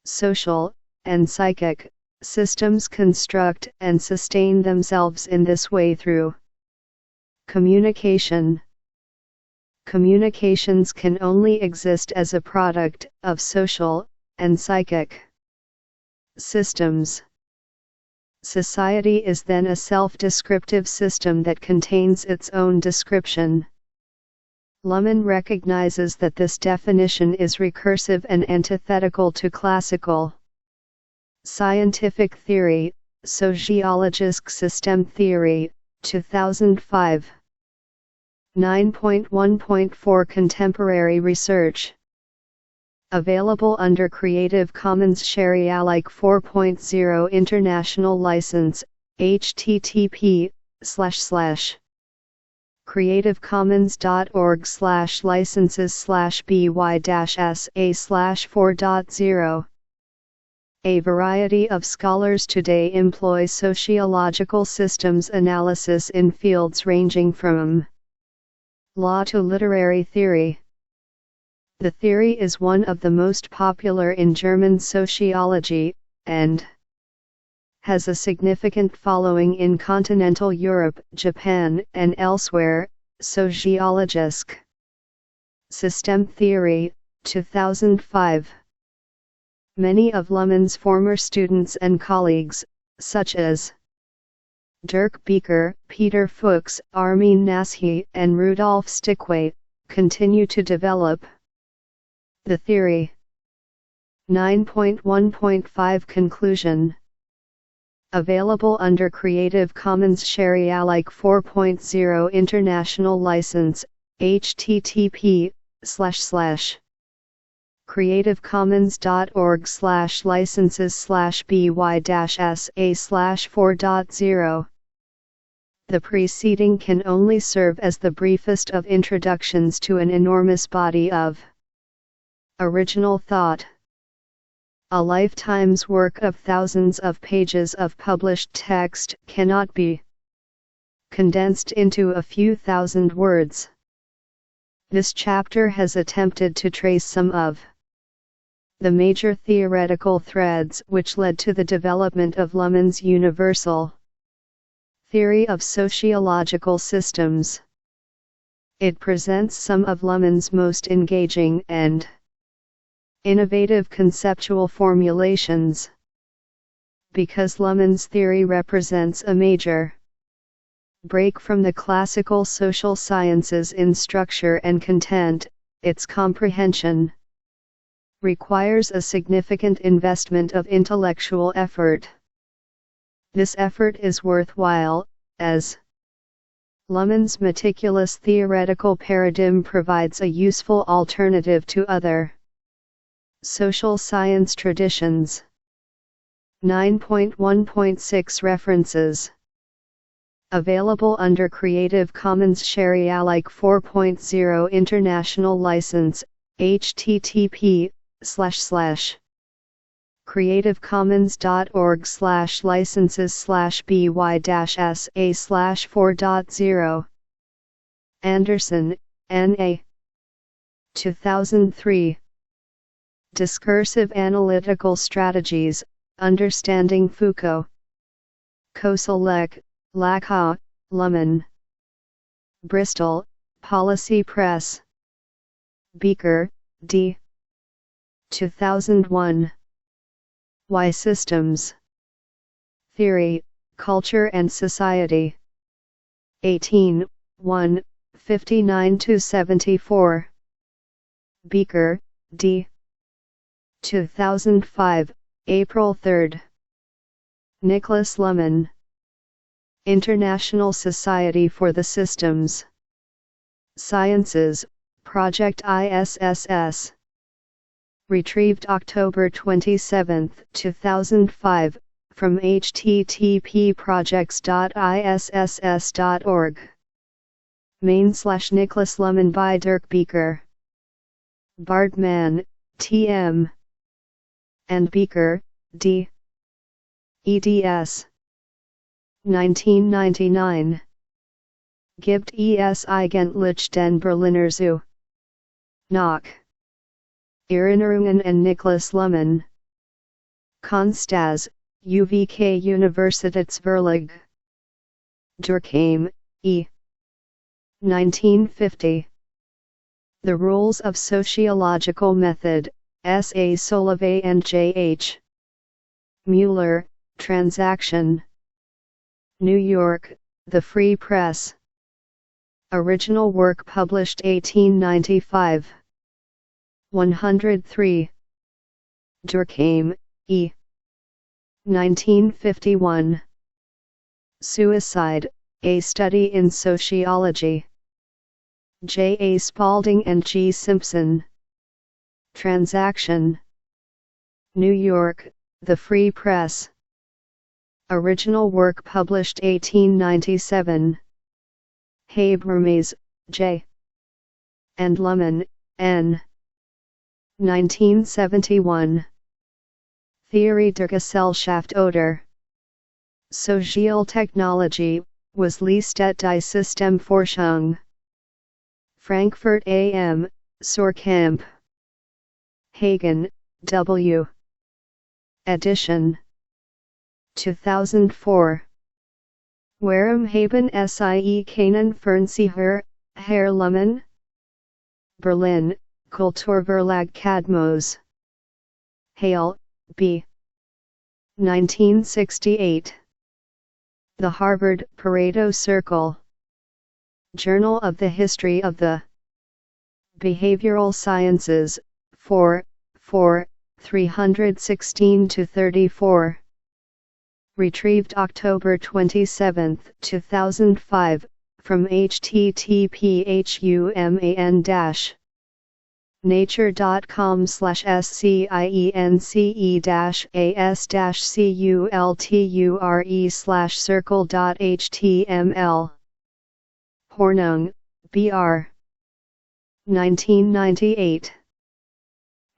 Social and psychic systems construct and sustain themselves in this way through communication. Communications can only exist as a product of social and psychic systems. Society is then a self-descriptive system that contains its own description. Luhmann recognizes that this definition is recursive and antithetical to classical scientific theory, Sociologisk Systemtheorie, 2005. 9.1.4 Contemporary research. Available under Creative Commons Share Alike 4.0 International License, http://creativecommons.org/licenses/by-sa/4.0. A variety of scholars today employ sociological systems analysis in fields ranging from law to literary theory. The theory is one of the most popular in German sociology, and has a significant following in continental Europe, Japan, and elsewhere. Sociologisk Systemtheorie, 2005. Many of Luhmann's former students and colleagues, such as Dirk Beecker, Peter Fuchs, Armin Naschy, and Rudolf Stickwe, continue to develop the theory. 9.1.5 Conclusion. Available under Creative Commons Share Alike 4.0 International License, http://creativecommons.org/licenses/by-sa/4.0. The preceding can only serve as the briefest of introductions to an enormous body of original thought. A lifetime's work of thousands of pages of published text cannot be condensed into a few thousand words. This chapter has attempted to trace some of the major theoretical threads which led to the development of Luhmann's universal theory of sociological systems. It presents some of Luhmann's most engaging and innovative conceptual formulations. Because Luhmann's theory represents a major break from the classical social sciences in structure and content, its comprehension requires a significant investment of intellectual effort. This effort is worthwhile, as Luhmann's meticulous theoretical paradigm provides a useful alternative to other social science traditions. 9.1.6 References. Available under Creative Commons Share Alike 4.0 International License, http://creativecommons.org/licenses/by-sa/4.0. Anderson, N.A. 2003. Discursive Analytical Strategies, Understanding Foucault. Koselleck, Lacau, Luhmann. Bristol, Policy Press. Beecker, D. 2001. Why Systems, Theory, Culture and Society. 18, 1, 59-74. Beecker, D. 2005, April 3. Nicholas Luhmann. International Society for the Systems Sciences, Project ISSS. Retrieved October 27, 2005, from http://projects.isss.org. Main/Nicholas Luhmann by Dirk Beeker. Bardman, T.M. and Beeker, D. eds. 1999. Gibt es eigentlich den Berliner Zoo? Nach Erinnerungen an Nicholas Luhmann. Konstaz, UVK Universitätsverlag. Durkheim, E. 1950. The Rules of Sociological Method, S. A. Solovay and J. H. Mueller, Transaction. New York, The Free Press. Original work published 1895. 103. Durkheim, E. 1951. Suicide, A Study in Sociology. J. A. Spalding and G. Simpson. Transaction. New York, The Free Press. Original work published 1897. Habermas, J. and Luhmann, N. 1971. Theorie der Gesellschaft oder Sozialtechnologie, was Leistet die Systemforschung. Frankfurt am, Suhrkamp. Hagen, W. Edition. 2004. Warum haben Sie keinen Fernseher, Herr Luhmann? Berlin, Kulturverlag Cadmos. Hale, B. 1968. The Harvard Pareto Circle. Journal of the History of the Behavioral Sciences, 4, 316-34. Retrieved October 27, 2005, from http://science-as-culture.html. Hornung, B.R. 1998.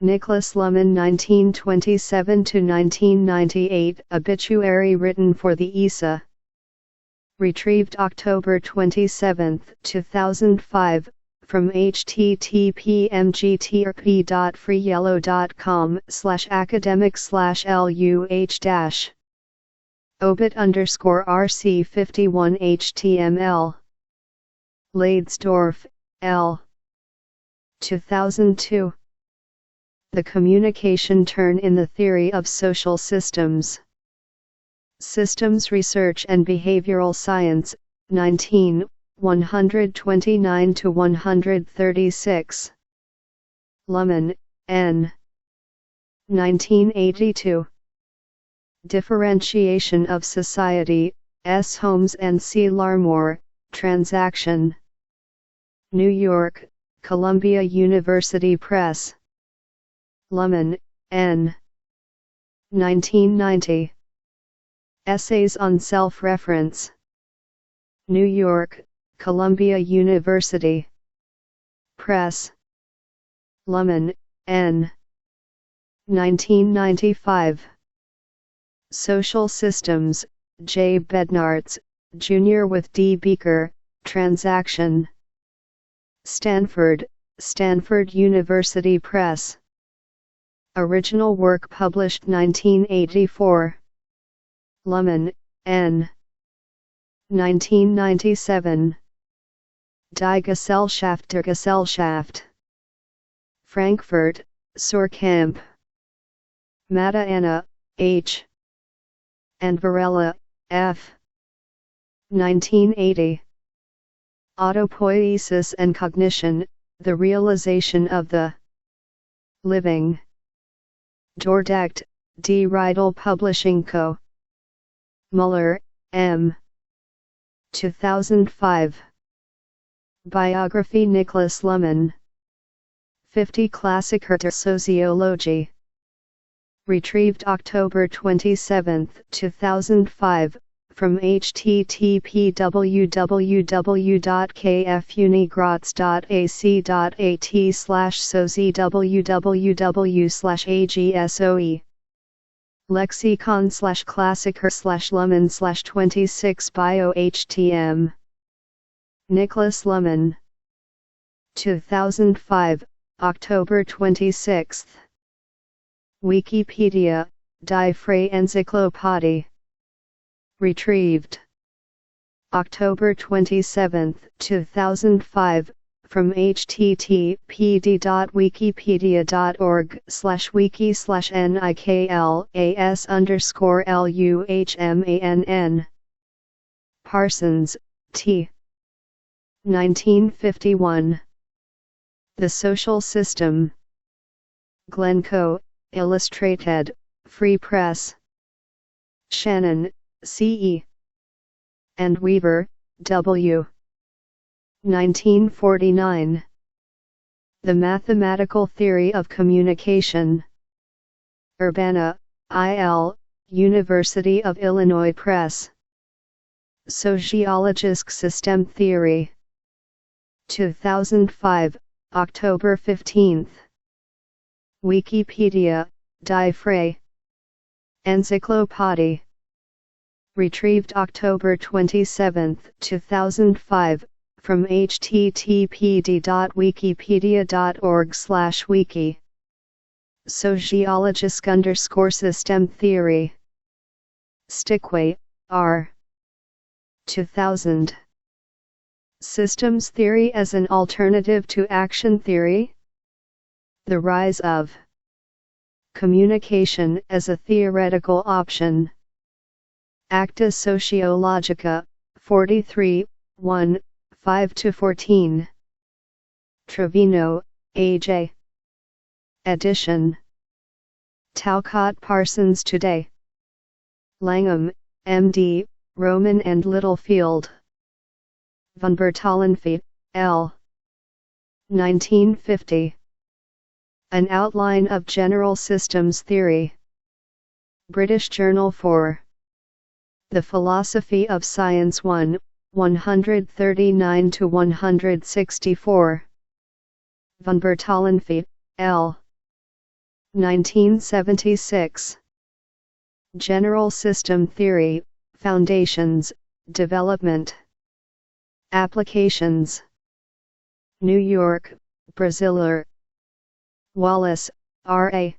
Nicholas Luhmann 1927–1998 Obituary written for the ISA. Retrieved October 27, 2005, from http://freeyellow.com/academic/luh- obit_rc51 html. Leidsdorf, L. 2002. The Communication Turn in the Theory of Social Systems. Systems Research and Behavioral Science, 19, 129–136. Luhmann, N. 1982. Differentiation of Society, S. Holmes and C. Larmore, Transaction. New York, Columbia University Press. Luhmann, N. 1990. Essays on Self-Reference. New York, Columbia University Press. Luhmann, N. 1995. Social Systems, J. Bednarz, Jr. with D. Beeker, Transaction. Stanford, Stanford University Press. Original work published 1984. Luhmann, N. 1997. Die Gesellschaft der Gesellschaft. Frankfurt, Suhrkamp. Matta Anna, H. and Varela, F. 1980. Autopoiesis and Cognition, the Realization of the Living. Dordrecht, D. Riedel Publishing Co. Muller, M. 2005. Biography Niklas Luhmann. 50 Klassiker der Soziologie. Retrieved October 27, 2005, from http://kfunigroz.ac.at/sozi www/agsoe. Lexicon/Klassiker/Luhmann/26 bio htm. Niklas Luhmann. 2005, October 26. Wikipedia, Die Freie Enzyklopädie. Retrieved October 27, 2005, from http://wiki.org/wiki/niklas_luhmann. Parsons, T. 1951. The Social System. Glencoe, Illustrated, Free Press. Shannon, C.E. and Weaver, W. 1949. The Mathematical Theory of Communication. Urbana, I.L., University of Illinois Press. Sociologisk Systemtheorie. 2005, October 15. Wikipedia, Die Freie Enzyklopädie. Retrieved October 27, 2005, from http://d.wikipedia.org/wiki. Sociologisk_systemtheorie. Stickway, R. 2000. Systems Theory as an Alternative to Action Theory? The Rise of Communication as a Theoretical Option. Acta Sociologica, 43, 1, 5-14. Trevino, A.J. Edition. Talcott Parsons Today. Langham, M.D., Roman and Littlefield. Van Bertalanffy, L. 1950. An Outline of General Systems Theory. British Journal for the Philosophy of Science 1, 139-164. Van Bertalanffy, L. 1976. General System Theory, Foundations, Development, Applications. New York, Braziller. Wallace, R.A.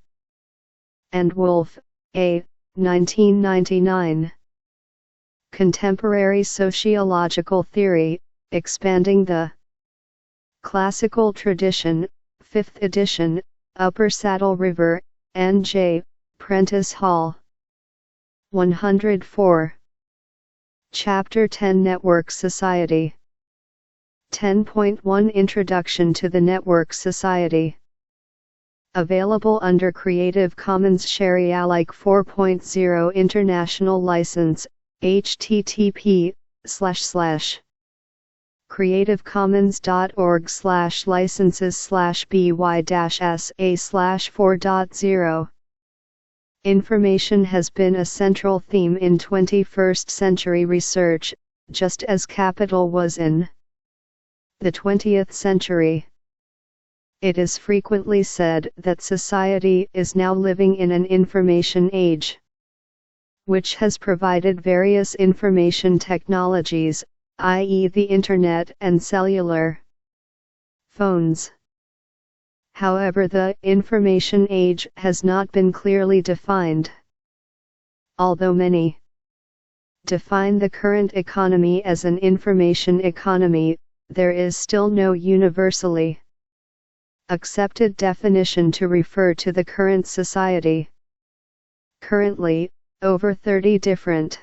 and Wolff, A. 1999. Contemporary Sociological Theory, Expanding the Classical Tradition, 5th edition, Upper Saddle River, N.J., Prentice Hall. 104. Chapter 10 Network Society. 10.1 Introduction to the Network Society. Available under Creative Commons Share-alike 4.0 International License, http://creativecommons.org/licenses/by-sa/4.0. Information has been a central theme in 21st century research, just as capital was in the 20th century. It is frequently said that society is now living in an information age, which has provided various information technologies, i.e. the Internet and cellular phones. However, the information age has not been clearly defined. Although many define the current economy as an information economy, there is still no universally accepted definition to refer to the current society. Currently, over 30 different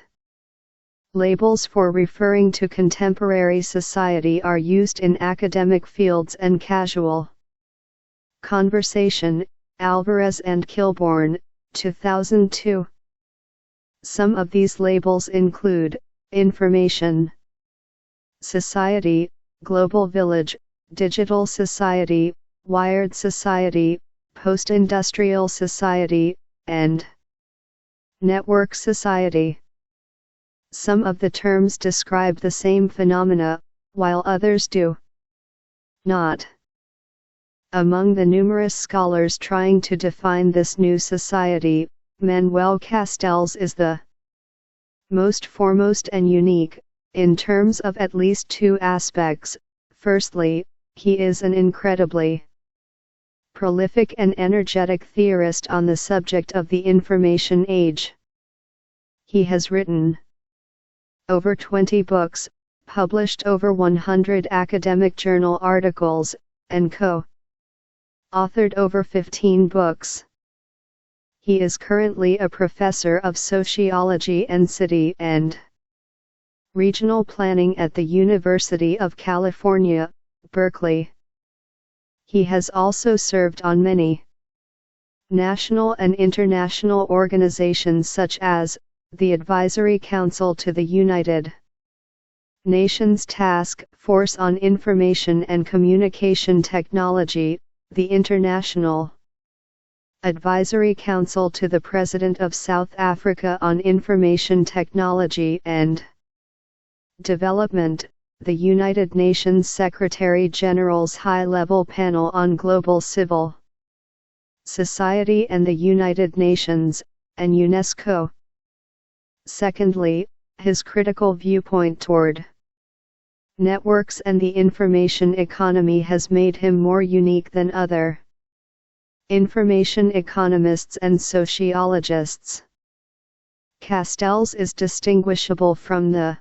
labels for referring to contemporary society are used in academic fields and casual conversation. Alvarez and Kilbourne, 2002. Some of these labels include Information Society, Global Village, Digital Society, Wired Society, Post-Industrial Society, and Network Society. Some of the terms describe the same phenomena, while others do not. Among the numerous scholars trying to define this new society, Manuel Castells is the most foremost and unique, in terms of at least two aspects. Firstly, he is an incredibly prolific and energetic theorist on the subject of the information age. He has written over 20 books, published over 100 academic journal articles, and co-authored over 15 books. He is currently a professor of sociology and city and regional planning at the University of California, Berkeley. He has also served on many national and international organizations such as the Advisory Council to the United Nations Task Force on Information and Communication Technology, the International Advisory Council to the President of South Africa on Information Technology and Development, the United Nations Secretary-General's High-Level Panel on Global Civil Society and the United Nations, and UNESCO. Secondly, his critical viewpoint toward networks and the information economy has made him more unique than other information economists and sociologists. Castells is distinguishable from the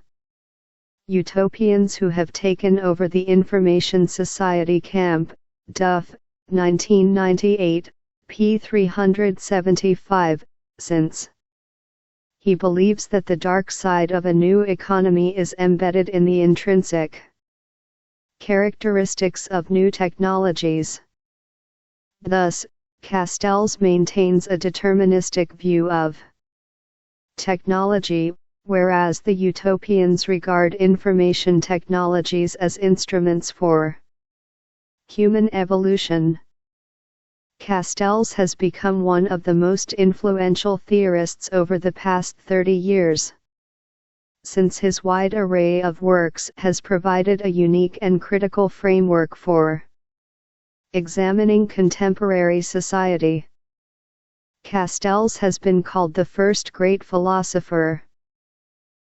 utopians who have taken over the information society camp. Duff, 1998, p. 375, since he believes that the dark side of a new economy is embedded in the intrinsic characteristics of new technologies. Thus, Castells maintains a deterministic view of technology, whereas the utopians regard information technologies as instruments for human evolution. Castells has become one of the most influential theorists over the past 30 years. Since his wide array of works has provided a unique and critical framework for examining contemporary society. Castells has been called the first great philosopher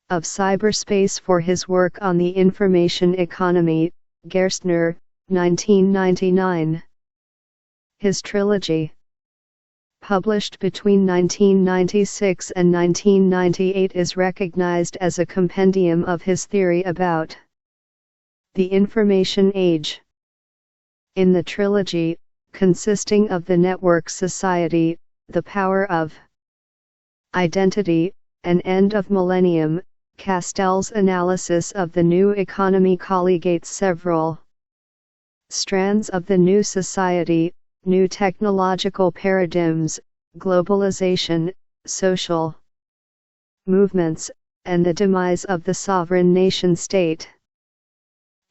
of cyberspace for his work on the information economy. Gerstner, 1999. His trilogy, published between 1996 and 1998, is recognized as a compendium of his theory about the information age. In the trilogy, consisting of the Network Society, The Power of Identity, and End of Millennium, Castells' analysis of the new economy colligates several strands of the new society: new technological paradigms, globalization, social movements, and the demise of the sovereign nation-state.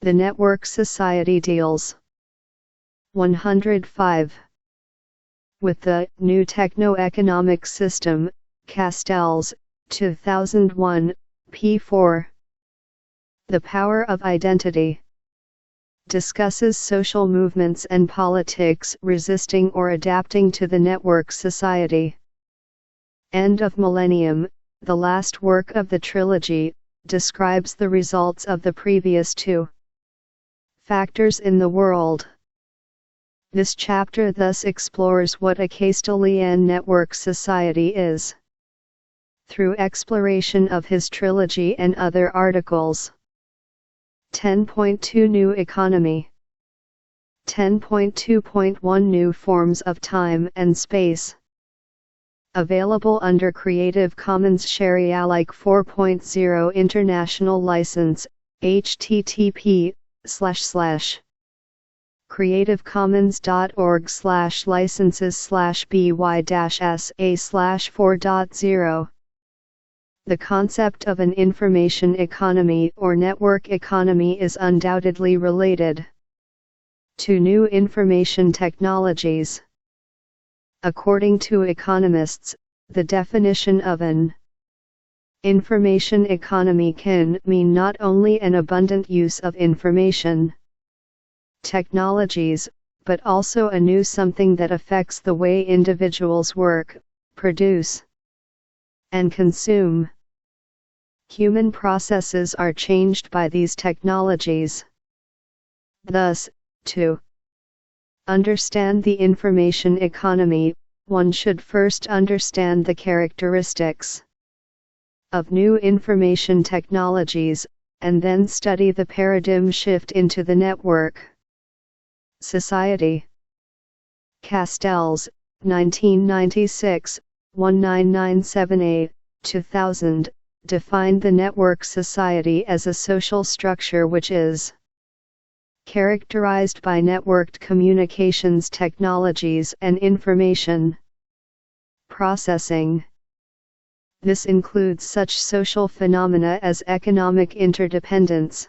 The Network Society deals 105 with the new techno-economic system. Castells, 2001, p. 4. The Power of Identity discusses social movements and politics resisting or adapting to the network society. End of Millennium, the last work of the trilogy, describes the results of the previous two factors in the world. This chapter thus explores what a Castellian network society is, through exploration of his trilogy and other articles. 10.2 New Economy. 10.2.1 New Forms of Time and Space. Available under Creative Commons Sharealike 4.0 International License, http:// creativecommons.org/licenses/by-sa/4.0. The concept of an information economy or network economy is undoubtedly related to new information technologies. According to economists, the definition of an information economy can mean not only an abundant use of information technologies, but also a new something that affects the way individuals work, produce, and consume. Human processes are changed by these technologies. Thus, to understand the information economy, one should first understand the characteristics of new information technologies, and then study the paradigm shift into the network society. Castells, 1996, 1997a, 2000, defined the network society as a social structure which is characterized by networked communications technologies and information processing. This includes such social phenomena as economic interdependence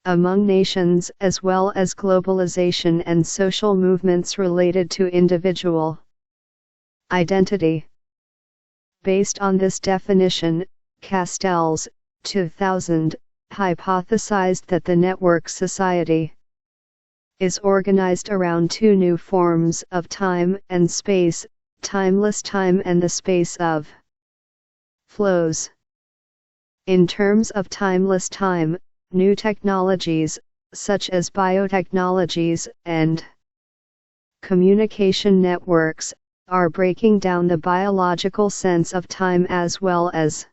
among nations, as well as globalization and social movements related to individual identity. Based on this definition, Castells, 2000, hypothesized that the network society is organized around two new forms of time and space, timeless time and the space of flows. In terms of timeless time, new technologies, such as biotechnologies and communication networks, are breaking down the biological sense of time as well as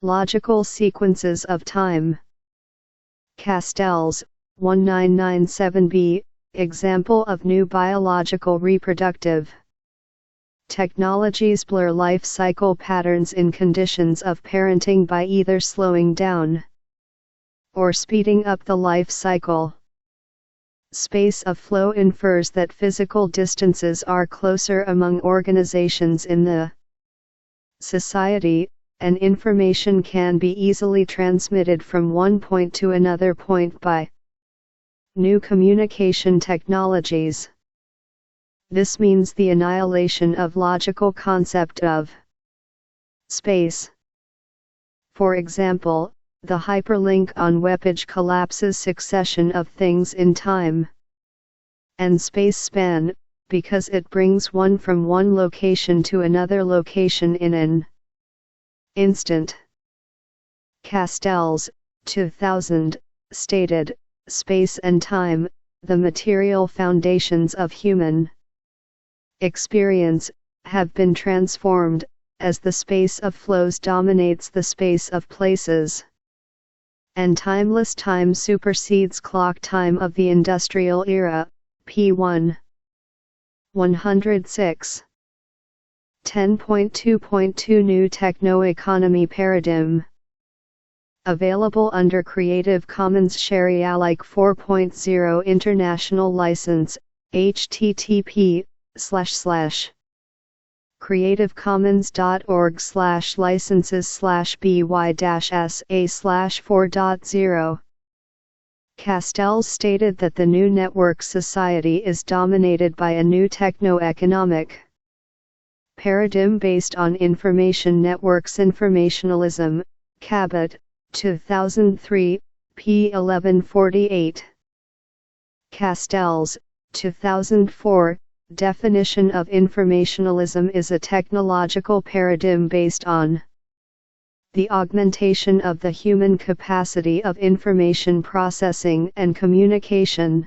logical sequences of time. Castells, 1997b, example of new biological reproductive technologies blur life cycle patterns in conditions of parenting by either slowing down or speeding up the life cycle. Space of flow infers that physical distances are closer among organizations in the society, and information can be easily transmitted from one point to another point by new communication technologies. This means the annihilation of logical concept of space. For example, the hyperlink on webpage collapses succession of things in time and space span, because it brings one from one location to another location in an instant. Castells, 2000, stated, space and time, the material foundations of human experience, have been transformed, as the space of flows dominates the space of places, and timeless time supersedes clock time of the industrial era. P1 106. 10.2.2 New Techno-Economy Paradigm. Available under Creative Commons Share Alike 4.0 International License, http://creativecommons.org/licenses/by-sa/4.0. Castells stated that the new network society is dominated by a new techno-economic paradigm based on information networks. Informationalism, Cabot, 2003, p. 1148. Castells, 2004, definition of informationalism is a technological paradigm based on the augmentation of the human capacity of information processing and communication,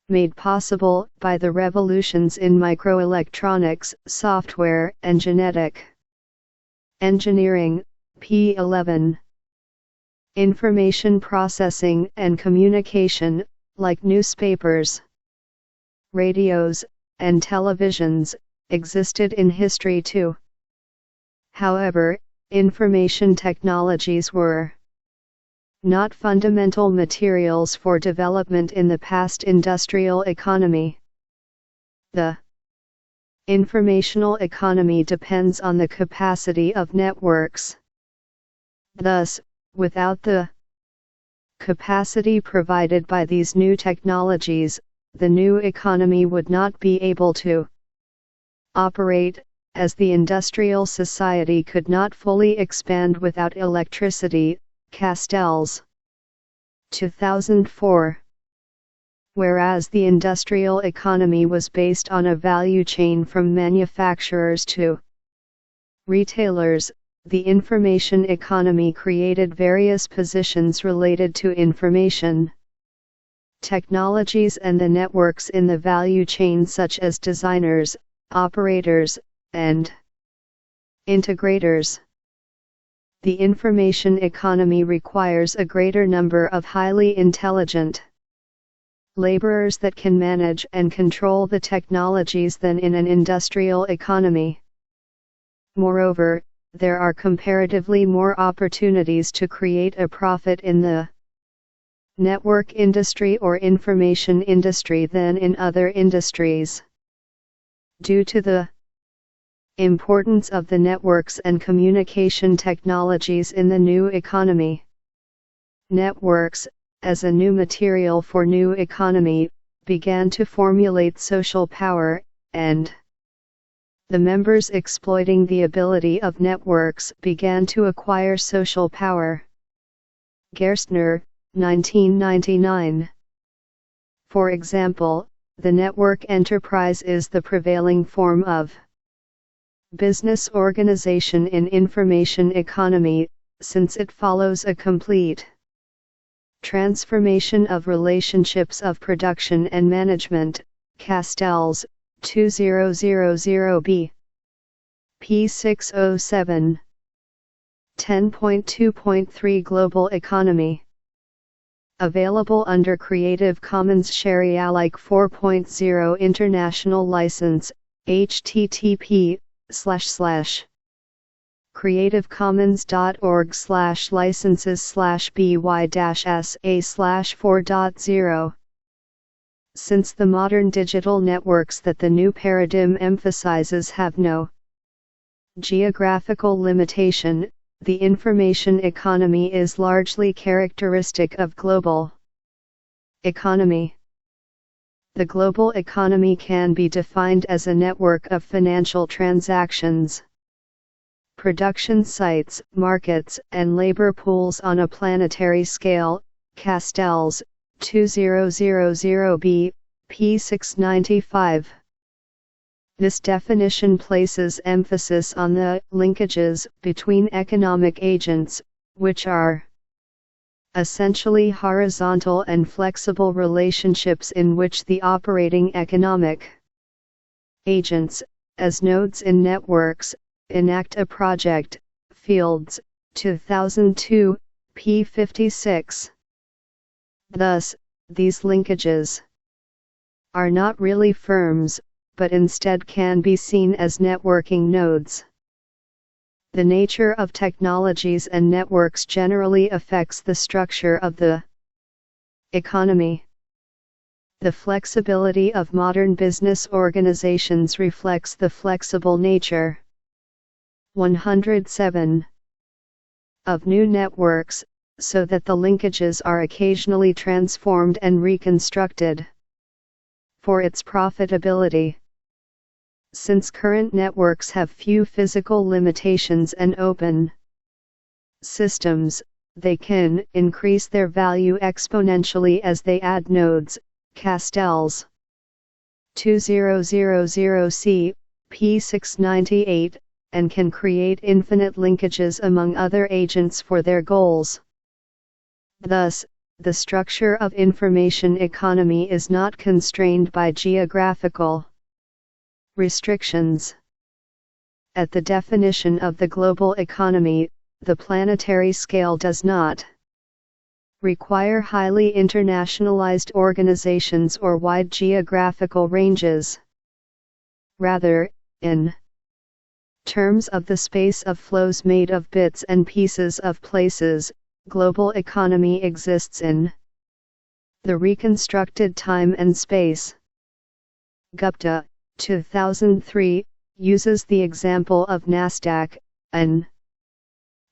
made possible by the revolutions in microelectronics, software, and genetic engineering. P. 11. Information processing and communication, like newspapers, radios, and televisions, existed in history too. However, information technologies were not fundamental materials for development in the past industrial economy. The informational economy depends on the capacity of networks. Thus, without the capacity provided by these new technologies, the new economy would not be able to operate, as the industrial society could not fully expand without electricity. Castells. 2004. Whereas the industrial economy was based on a value chain from manufacturers to retailers, the information economy created various positions related to information technologies and the networks in the value chain, such as designers, operators, and integrators. The information economy requires a greater number of highly intelligent laborers that can manage and control the technologies than in an industrial economy. Moreover, there are comparatively more opportunities to create a profit in the network industry or information industry than in other industries. Due to the importance of the networks and communication technologies in the new economy, networks, as a new material for new economy, began to formulate social power, and the members exploiting the ability of networks began to acquire social power. Gerstner, 1999. For example, the network enterprise is the prevailing form of business organization in information economy, since it follows a complete transformation of relationships of production and management. Castells, 2000b. p607. 10.2.3 Global Economy. Available under Creative Commons Sharealike 4.0 International License, http://creativecommons.org/licenses/by-sa/4.0. Since the modern digital networks that the new paradigm emphasizes have no geographical limitation, the information economy is largely characteristic of global economy. The global economy can be defined as a network of financial transactions, production sites, markets, and labor pools on a planetary scale. Castells, 2000b, p695. This definition places emphasis on the linkages between economic agents, which are essentially horizontal and flexible relationships in which the operating economic agents, as nodes in networks, enact a project. Fields, 2002, p56. Thus, these linkages are not really firms, but instead can be seen as networking nodes. The nature of technologies and networks generally affects the structure of the economy. The flexibility of modern business organizations reflects the flexible nature 107 of new networks, so that the linkages are occasionally transformed and reconstructed for its profitability. Since current networks have few physical limitations and open systems, they can increase their value exponentially as they add nodes. Castells, 2000c, p698, and can create infinite linkages among other agents for their goals. Thus, the structure of information economy is not constrained by geographical restrictions. At the definition of the global economy, the planetary scale does not require highly internationalized organizations or wide geographical ranges. Rather, in terms of the space of flows made of bits and pieces of places, global economy exists in the reconstructed time and space. Gupta, 2003, uses the example of Nasdaq, an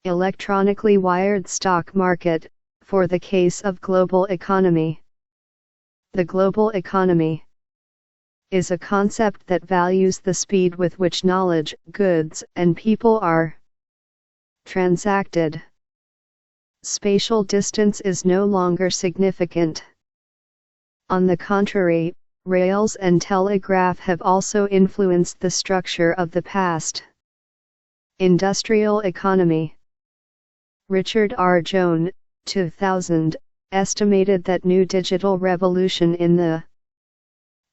electronically wired stock market, for the case of global economy. The global economy is a concept that values the speed with which knowledge, goods, and people are transacted. Spatial distance is no longer significant. On the contrary, rails and telegraph have also influenced the structure of the past. Industrial economy. Richard R. Jones, 2000, estimated that new digital revolution in the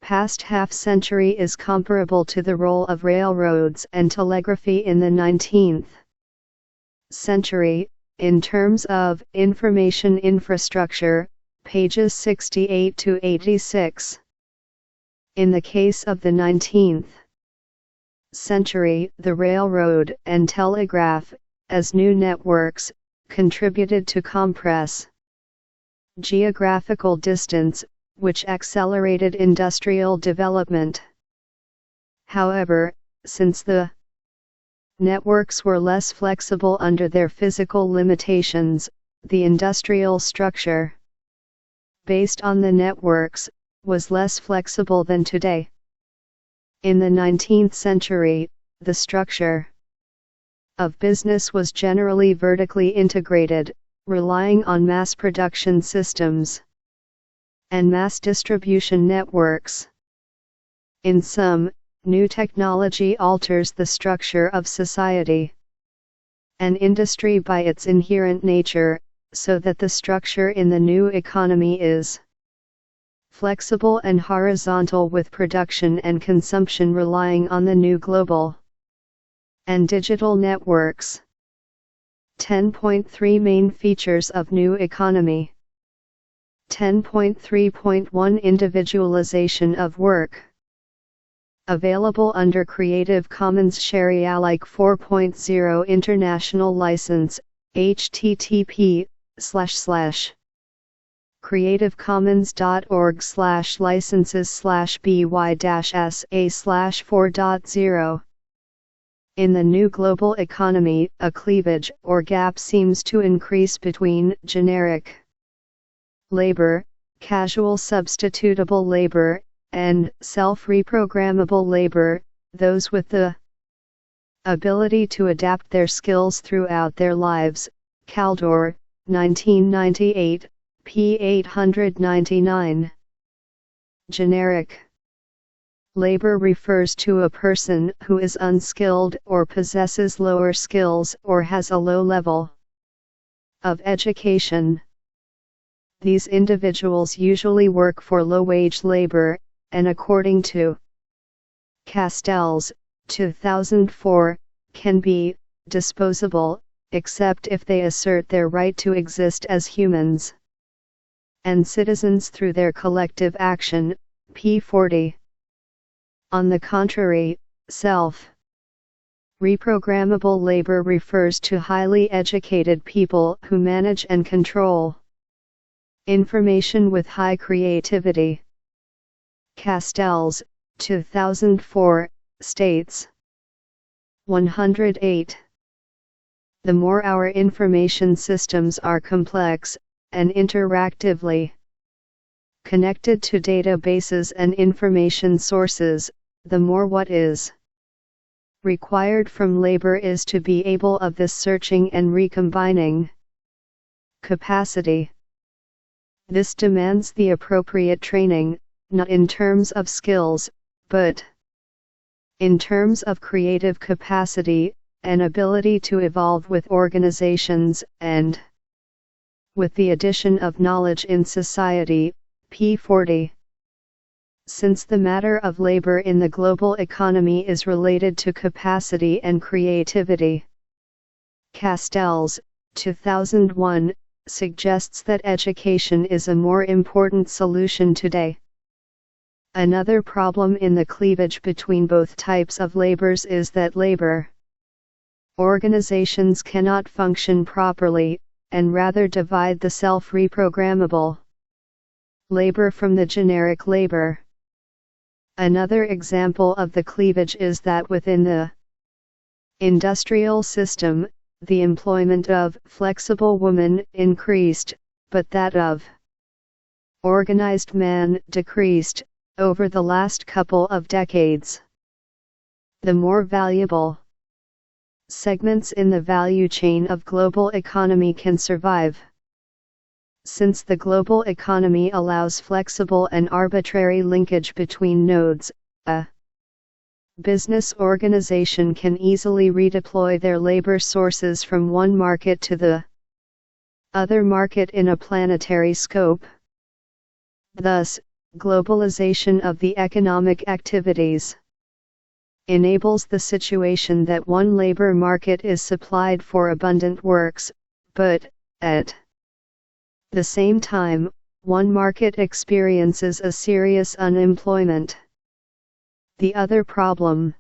past half-century is comparable to the role of railroads and telegraphy in the 19th century, in terms of information infrastructure, pages 68 to 86. In the case of the 19th century, the railroad and telegraph, as new networks, contributed to compress geographical distance, which accelerated industrial development. However, since the networks were less flexible under their physical limitations, the industrial structure based on the networks was less flexible than today. In the 19th century, the structure of business was generally vertically integrated, relying on mass production systems and mass distribution networks. In sum, new technology alters the structure of society and industry by its inherent nature, so that the structure in the new economy is flexible and horizontal, with production and consumption relying on the new global and digital networks. 10.3 Main features of new economy. 10.3.1 Individualization of work. Available under Creative Commons Sharealike 4.0 International License, http://creativecommons.org/licenses/by-sa/4.0. In the new global economy, a cleavage or gap seems to increase between generic labor, casual substitutable labor, and self-reprogrammable labor, those with the ability to adapt their skills throughout their lives. Kaldor, 1998, p. 899. Generic labor refers to a person who is unskilled or possesses lower skills or has a low level of education. These individuals usually work for low-wage labor, and according to Castells, 2004, can be disposable, except if they assert their right to exist as humans and citizens through their collective action. p. 40. On the contrary, self-reprogrammable labor refers to highly educated people who manage and control information with high creativity. Castells, 2004, states 108. The more our information systems are complex, and interactively connected to databases and information sources, the more what is required from labor is to be able of this searching and recombining capacity. This demands the appropriate training, not in terms of skills, but in terms of creative capacity, and ability to evolve with organizations, and with the addition of knowledge in society. p. 40. Since the matter of labor in the global economy is related to capacity and creativity, Castells, 2001, suggests that education is a more important solution today. Another problem in the cleavage between both types of labors is that labor organizations cannot function properly, and rather divide the self-reprogrammable labor from the generic labor. Another example of the cleavage is that within the industrial system, the employment of flexible women increased, but that of organized man decreased over the last couple of decades. The more valuable segments in the value chain of global economy can survive. Since the global economy allows flexible and arbitrary linkage between nodes, a business organization can easily redeploy their labor sources from one market to the other market in a planetary scope. Thus, globalization of the economic activities enables the situation that one labor market is supplied for abundant works, but, at the same time, one market experiences a serious unemployment. The other problem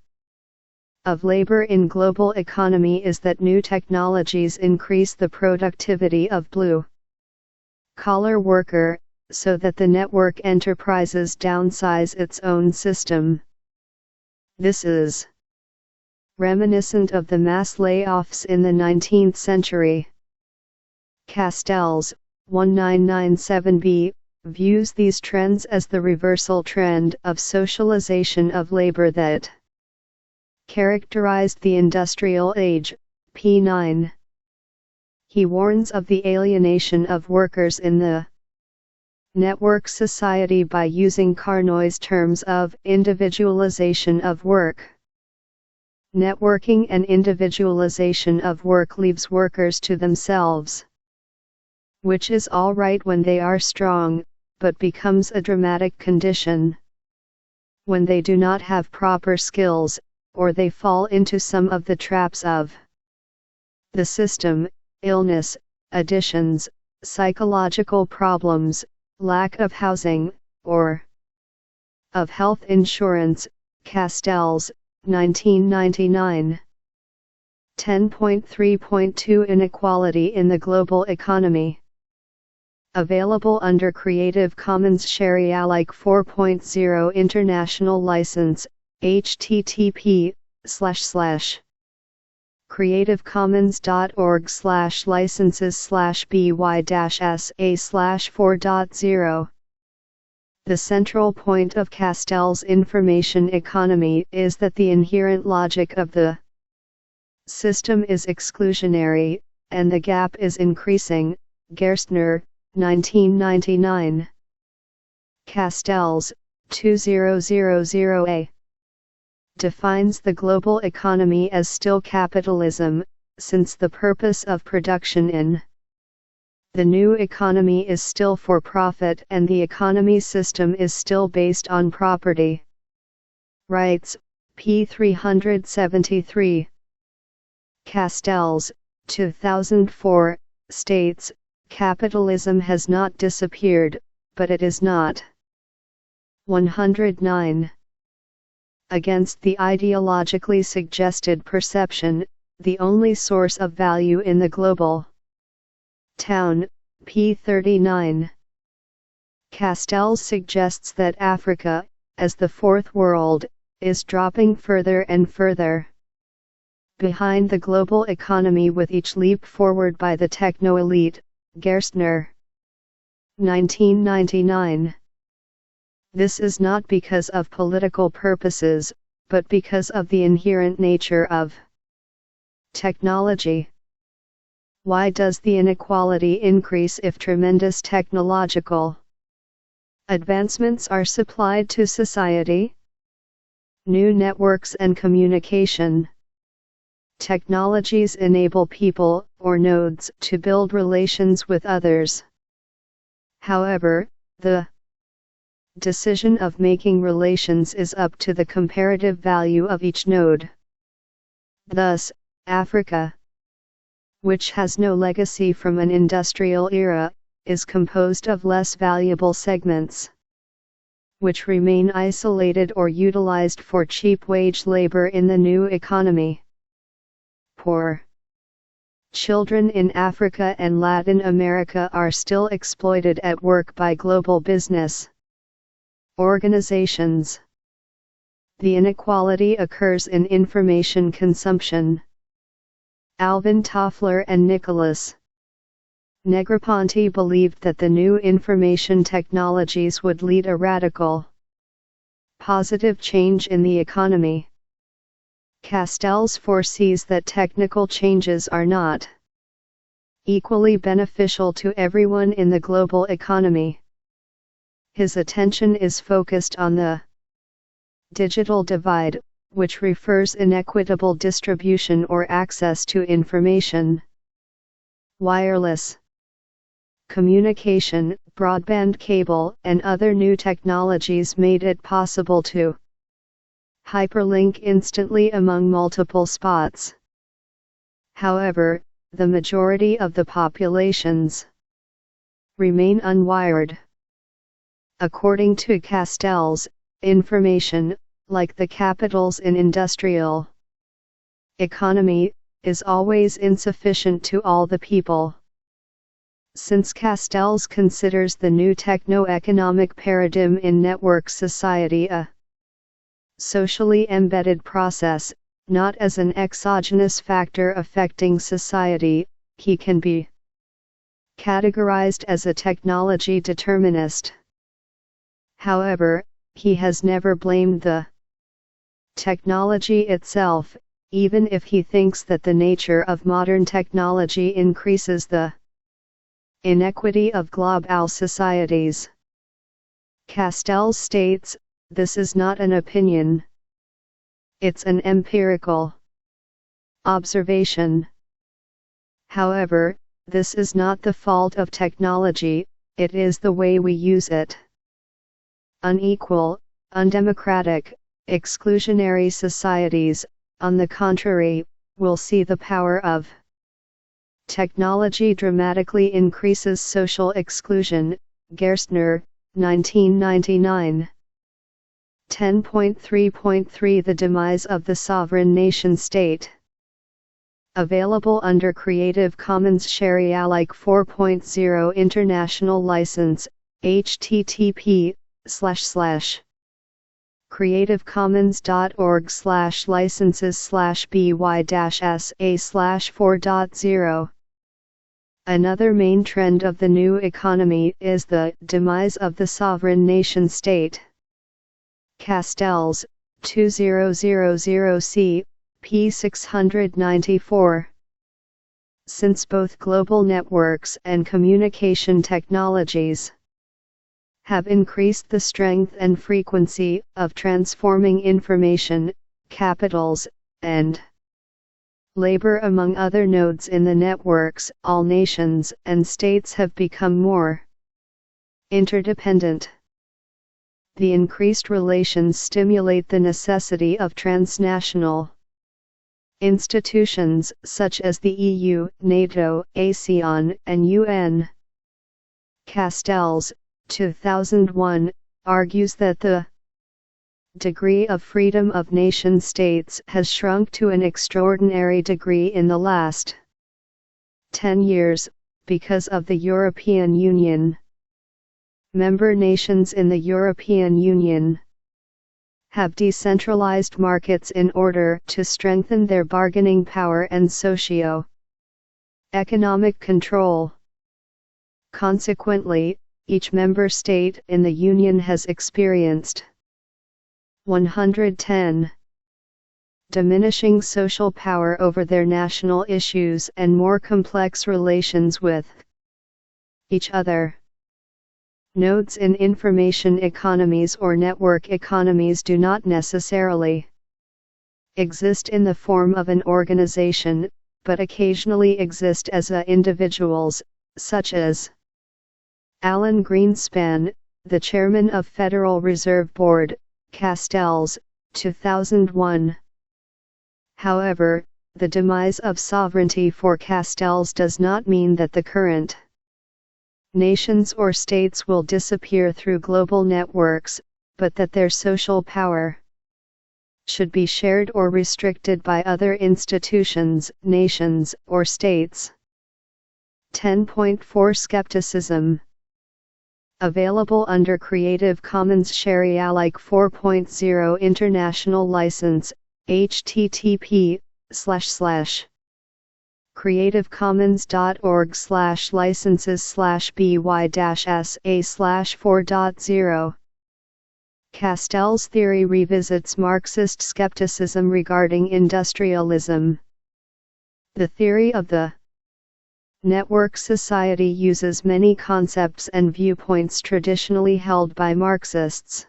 of labor in global economy is that new technologies increase the productivity of blue-collar worker, so that the network enterprises downsize its own system. This is reminiscent of the mass layoffs in the 19th century. Castells, 1997b, views these trends as the reversal trend of socialization of labor that characterized the industrial age, p. 9. He warns of the alienation of workers in the network society by using Carnot's terms of individualization of work. Networking and individualization of work leaves workers to themselves, which is all right when they are strong, but becomes a dramatic condition when they do not have proper skills, or they fall into some of the traps of the system: illness, additions, psychological problems, lack of housing, or of health insurance. Castells, 1999. 10.3.2 Inequality in the global economy. Available under Creative Commons Sharealike 4.0 International License, http://creativecommons.org/licenses/by-sa/4.0. The central point of Castells' information economy is that the inherent logic of the system is exclusionary, and the gap is increasing. Gerstner, 1999. Castells, 2000a, defines the global economy as still capitalism, since the purpose of production in the new economy is still for profit and the economy system is still based on property rights. p. 373. Castells, 2004, states, capitalism has not disappeared, but it is not. 109. Against the ideologically suggested perception, the only source of value in the global town, p. 39. Castells suggests that Africa, as the fourth world, is dropping further and further behind the global economy with each leap forward by the techno-elite. Gerstner, 1999. This is not because of political purposes, but because of the inherent nature of technology. Why does the inequality increase if tremendous technological advancements are supplied to society? New networks and communication technologies enable people, or nodes, to build relations with others. However, the decision of making relations is up to the comparative value of each node. Thus, Africa, which has no legacy from an industrial era, is composed of less valuable segments, which remain isolated or utilized for cheap wage labor in the new economy. Poor Children in Africa and Latin America are still exploited at work by global business organizations. The inequality occurs in information consumption. Alvin Toffler and Nicholas Negroponte believed that the new information technologies would lead a radical, positive change in the economy. Castells foresees that technical changes are not equally beneficial to everyone in the global economy. His attention is focused on the digital divide, which refers inequitable distribution or access to information. Wireless communication, broadband cable, and other new technologies made it possible to hyperlink instantly among multiple spots. However, the majority of the populations remain unwired. According to Castells, information, like the capitals in industrial economy, is always insufficient to all the people. Since Castells considers the new techno-economic paradigm in network society a socially embedded process, not as an exogenous factor affecting society, he can be categorized as a technology determinist. However, he has never blamed the technology itself, even if he thinks that the nature of modern technology increases the inequity of global societies. Castells states, "This is not an opinion. It's an empirical observation. However, this is not the fault of technology, it is the way we use it. Unequal, undemocratic, exclusionary societies, on the contrary, will see the power of technology dramatically increases social exclusion." Gerstner, 1999. 10.3.3 The demise of the sovereign nation-state. Available under Creative Commons Share-alike 4.0 International License, http://creativecommons.org/licenses/by-sa/4.0. Another main trend of the new economy is the demise of the sovereign nation-state. Castells, 2000c, p. 694. Since both global networks and communication technologies have increased the strength and frequency of transforming information, capitals, and labor among other nodes in the networks, all nations and states have become more interdependent. The increased relations stimulate the necessity of transnational institutions such as the EU, NATO, ASEAN, and UN. Castells, 2001, argues that the degree of freedom of nation-states has shrunk to an extraordinary degree in the last 10 years, because of the European Union. Member nations in the European Union have decentralized markets in order to strengthen their bargaining power and socio-economic control. Consequently, each member state in the Union has experienced 110. Diminishing social power over their national issues and more complex relations with each other. Nodes in information economies or network economies do not necessarily exist in the form of an organization, but occasionally exist as individuals, such as Alan Greenspan, the chairman of Federal Reserve Board, Castells, 2001. However, the demise of sovereignty for Castells does not mean that the current nations or states will disappear through global networks, but that their social power should be shared or restricted by other institutions, nations, or states. 10.4 Skepticism. Available under Creative Commons Share-alike 4.0 International License, http://creativecommons.org/licenses/by-sa/4.0. Castell's theory revisits Marxist skepticism regarding industrialism. The theory of the network society uses many concepts and viewpoints traditionally held by Marxists.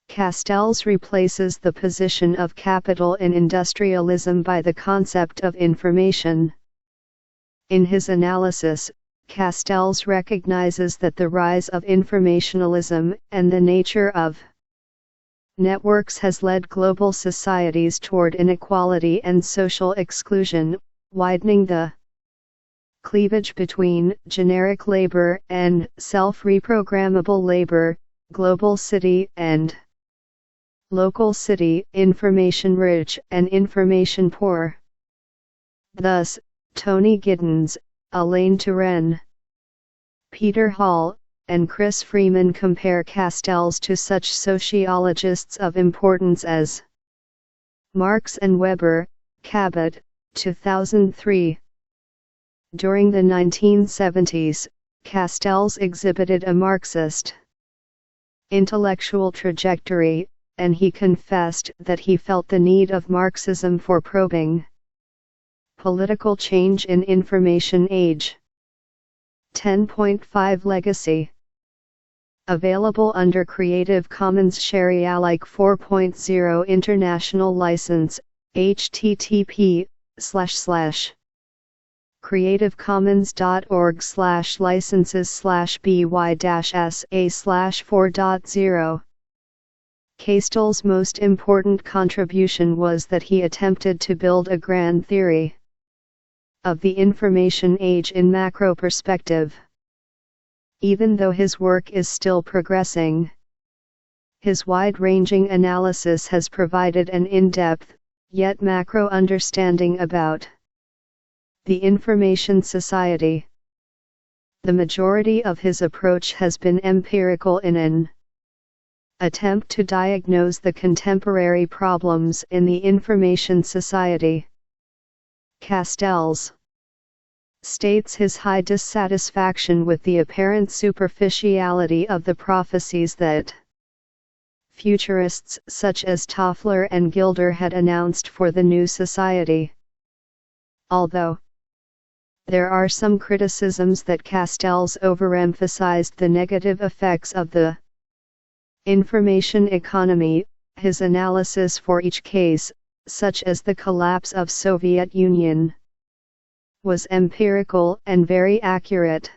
Castells replaces the position of capital in industrialism by the concept of information. In his analysis, Castells recognizes that the rise of informationalism and the nature of networks has led global societies toward inequality and social exclusion, widening the cleavage between generic labor and self-reprogrammable labor, global city and local city, information-rich and information-poor. Thus, Tony Giddens, Elaine Touraine, Peter Hall, and Chris Freeman compare Castells to such sociologists of importance as Marx and Weber, Cabot, 2003. During the 1970s, Castells exhibited a Marxist intellectual trajectory, and he confessed that he felt the need of Marxism for probing political change in information age. 10.5 Legacy. Available under Creative Commons Share-alike 4.0 International License, http://creativecommons.org/licenses/by-sa/4.0. Castell's most important contribution was that he attempted to build a grand theory of the information age in macro perspective. Even though his work is still progressing, his wide-ranging analysis has provided an in-depth, yet macro understanding about the information society. The majority of his approach has been empirical in an attempt to diagnose the contemporary problems in the information society. Castells states his high dissatisfaction with the apparent superficiality of the prophecies that futurists such as Toffler and Gilder had announced for the new society. Although there are some criticisms that Castells overemphasized the negative effects of the information economy, his analysis for each case, such as the collapse of Soviet Union, was empirical and very accurate.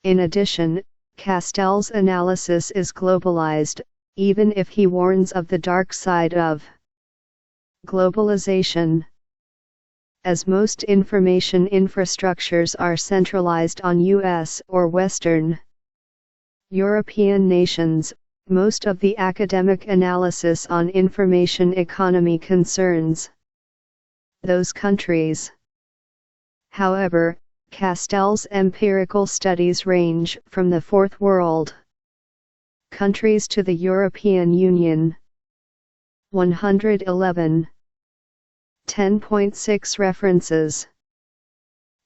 In addition, Castells' analysis is globalized, even if he warns of the dark side of globalization. As most information infrastructures are centralized on US or Western European nations, most of the academic analysis on information economy concerns those countries. However, Castells' empirical studies range from the Fourth World countries to the European Union. 111. 10.6 References.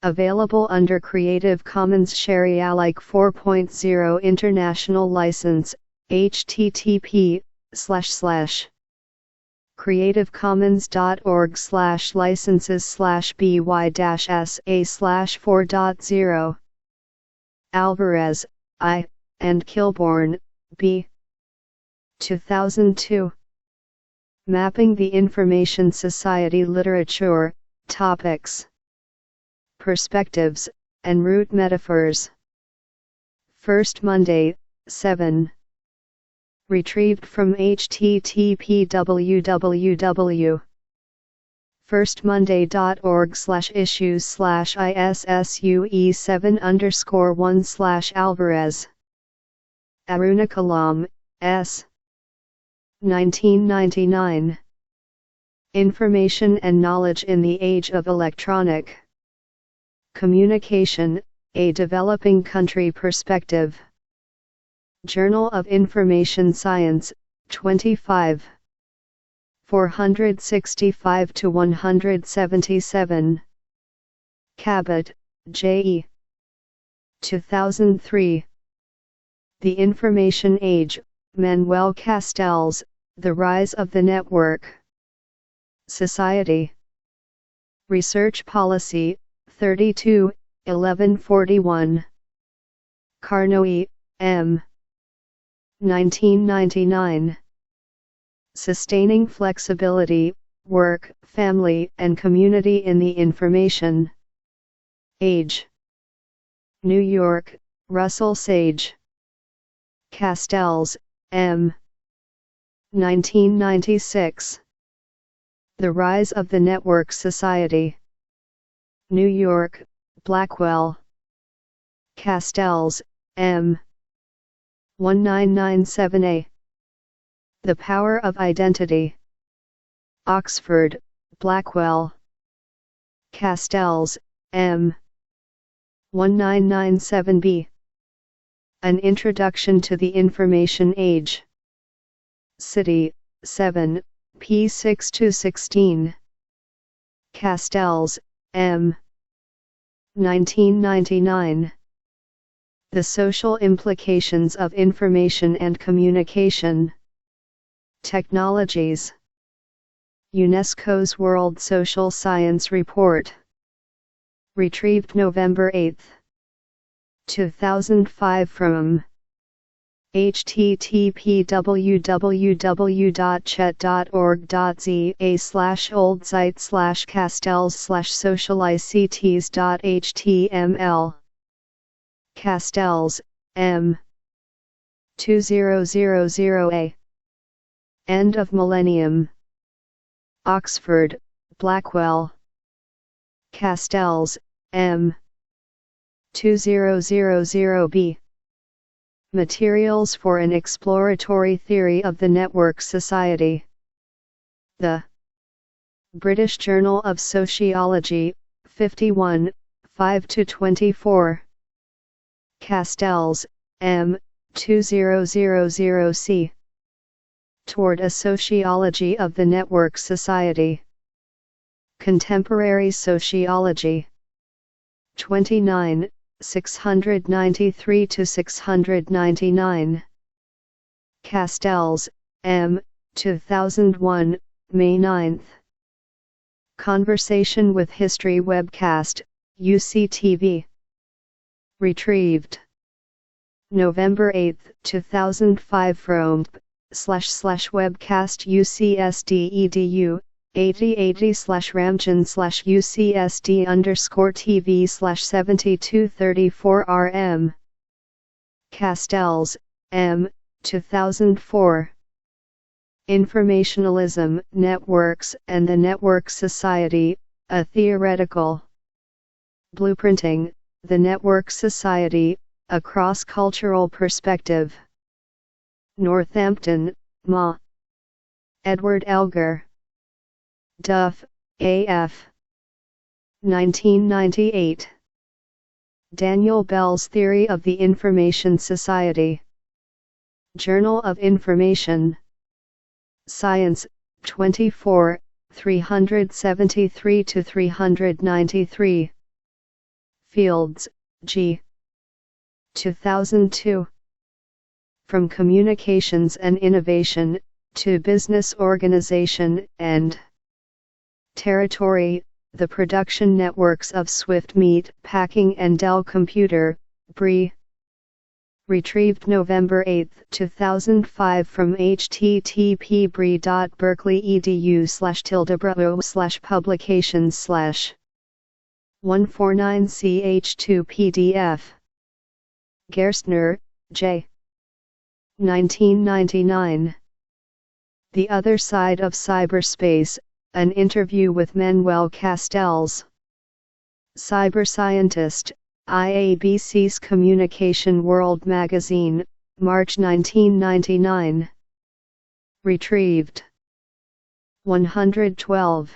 Available under Creative Commons Share-alike 4.0 International License, http://creativecommons.org/licenses/by-sa/4.0. Alvarez, I., and Kilbourne, B. 2002. Mapping the Information Society Literature, Topics, Perspectives, and Root Metaphors. First Monday, 7. Retrieved from http://issues/issue7_1/Alvarez. Arunakalam, S. 1999. Information and Knowledge in the Age of Electronic Communication, A Developing Country Perspective. Journal of Information Science, 25. 465-177. Cabot, J.E. 2003. The Information Age, Manuel Castells, The Rise of the Network Society. Research Policy, 32, 1141. Carnoy, M. 1999. Sustaining Flexibility, Work, Family, and Community in the Information Age. New York, Russell Sage. Castells, M. 1996. The Rise of the Network Society. New York, Blackwell. Castells, M. 1997a. The Power of Identity. Oxford, Blackwell. Castells, M. 1997b. An Introduction to the Information Age. City, 7, p. 6-16. Castells, M. 1999. The Social Implications of Information and Communication Technologies. UNESCO's World Social Science Report. Retrieved November 8, 2005 from http://oldsite/castells/socialicts.html. Castells, M. 2000a. End of Millennium. Oxford, Blackwell. Castells, M. 2000b. Materials for an Exploratory Theory of the Network Society. The British Journal of Sociology, 51, 5-24. Castells, M. 2000c. Toward a Sociology of the Network Society. Contemporary Sociology. 29, 693-699. Castells, M. 2001, May 9. Conversation with History webcast, UCTV. Retrieved November 8, 2005 from //webcast UCSD.edu 8080/ramjan/UCSD_TV/7234rm. Castells, M. 2004. Informationalism, Networks, and the Network Society, A Theoretical Blueprinting, the Network Society, A Cross-Cultural Perspective. Northampton, Ma. Edward Elgar. Duff, A.F. 1998. Daniel Bell's Theory of the Information Society. Journal of Information Science, 24, 373-393. Fields, G. 2002. From Communications and Innovation, to Business Organization and Territory, the Production Networks of Swift Meat Packing and Dell Computer, Brie. Retrieved November 8, 2005 from http://berkeley.edu/tildebravo/publications/149ch2pdf. Gerstner, J. 1999. The Other Side of Cyberspace, an interview with Manuel Castells. Cyberscientist, IABC's Communication World magazine, March 1999. Retrieved. 112.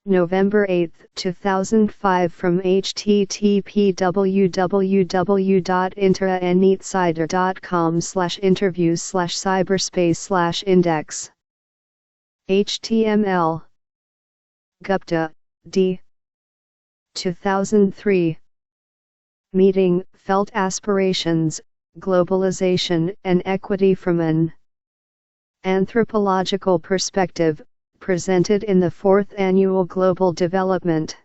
November 8, 2005 from http://internetcider.com/interviews/cyberspace/index. HTML. Gupta, D. 2003. Meeting, Felt Aspirations, Globalization and Equity from an Anthropological Perspective, presented in the 4th Annual Global Development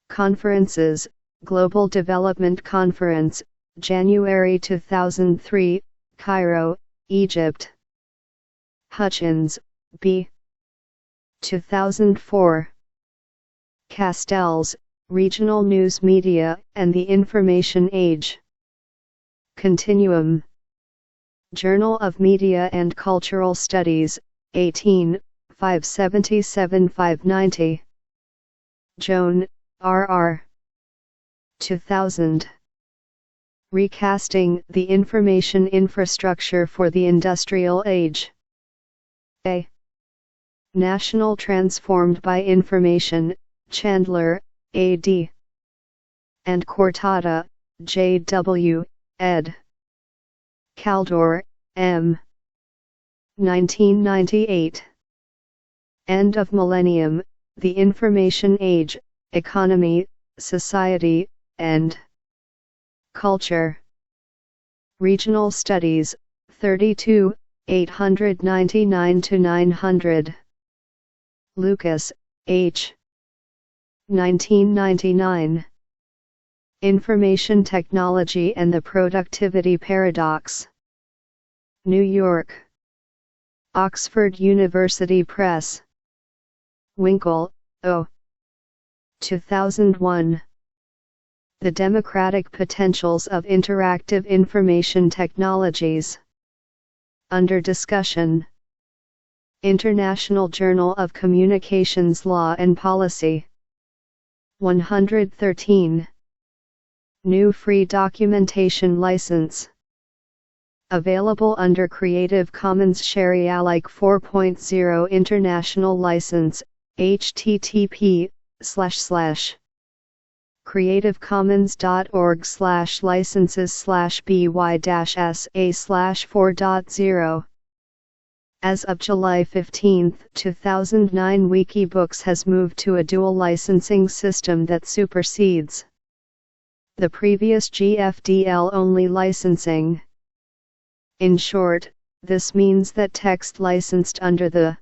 Conferences, Global Development Conference, January 2003, Cairo, Egypt. Hutchins, B. 2004. Castells, Regional News Media and the Information Age. Continuum. Journal of Media and Cultural Studies, 18, 577-590. Joan, R.R. 2000. Recasting the Information Infrastructure for the Industrial Age. A. National Transformed by Information, Chandler, A.D. and Cortada, J.W., ed. Caldor, M. 1998. End of Millennium, the Information Age, Economy, Society, and Culture. Regional Studies, 32, 899-900. Lucas, H. 1999. Information Technology and the Productivity Paradox. New York. Oxford University Press. Winkle, O. 2001. The Democratic Potentials of Interactive Information Technologies. Under discussion. International Journal of Communications Law and Policy. 113. New Free Documentation License. Available under Creative Commons Share-alike 4.0 International License, http://creativecommons.org/licenses/by-sa/4.0. As of July 15, 2009, Wikibooks has moved to a dual licensing system that supersedes the previous GFDL-only licensing. In short, this means that text licensed under the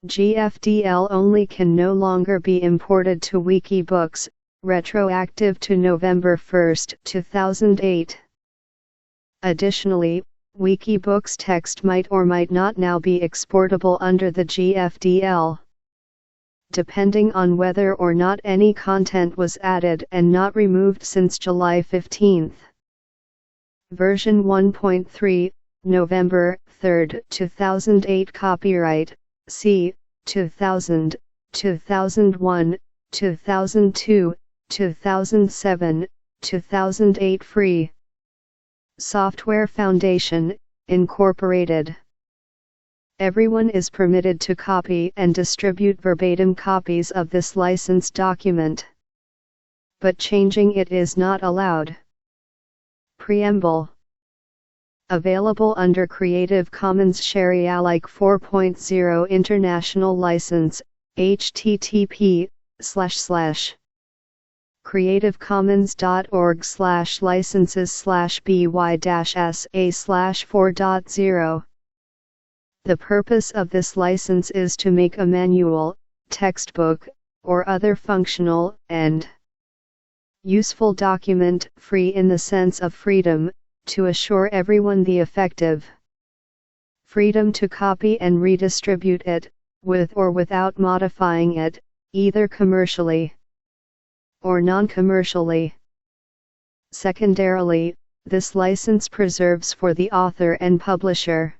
GFDL only can no longer be imported to Wikibooks, retroactive to November 1, 2008. Additionally, Wikibooks text might or might not now be exportable under the GFDL, depending on whether or not any content was added and not removed since July 15. Version 1.3, November 3, 2008. Copyright C. 2000, 2001, 2002, 2007, 2008. Free Software Foundation, Incorporated. Everyone is permitted to copy and distribute verbatim copies of this licensed document, but changing it is not allowed. Preamble. Available under Creative Commons Share-alike 4.0 International License, http://creativecommons.org/licenses/by-sa/4.0. The purpose of this license is to make a manual, textbook, or other functional and useful document free in the sense of freedom, to assure everyone the effective freedom to copy and redistribute it, with or without modifying it, either commercially or non-commercially. Secondarily, this license preserves for the author and publisher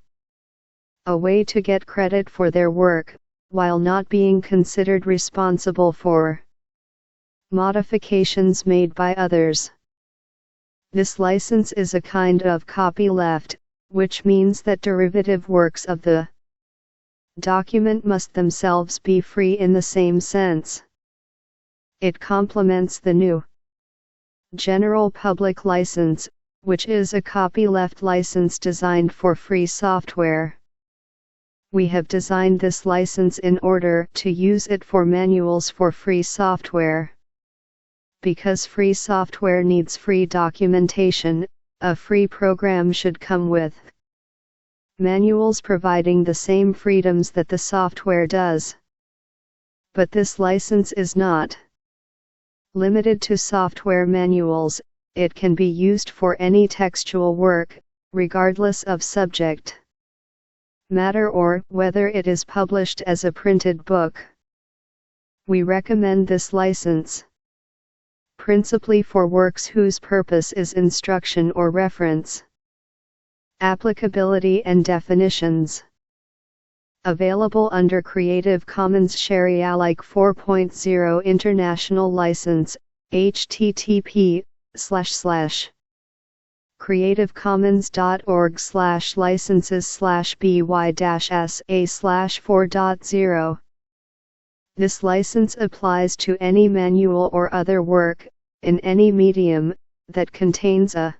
a way to get credit for their work, while not being considered responsible for modifications made by others. This license is a kind of copyleft, which means that derivative works of the document must themselves be free in the same sense. It complements the new General Public License, which is a copyleft license designed for free software. We have designed this license in order to use it for manuals for free software. Because free software needs free documentation, a free program should come with manuals providing the same freedoms that the software does. But this license is not limited to software manuals. It can be used for any textual work, regardless of subject matter or whether it is published as a printed book. We recommend this license principally for works whose purpose is instruction or reference. Applicability and definitions. Available under Creative Commons Share-alike 4.0 International License, http://creativecommons.org/licenses/by-sa/4.0. This license applies to any manual or other work, in any medium, that contains a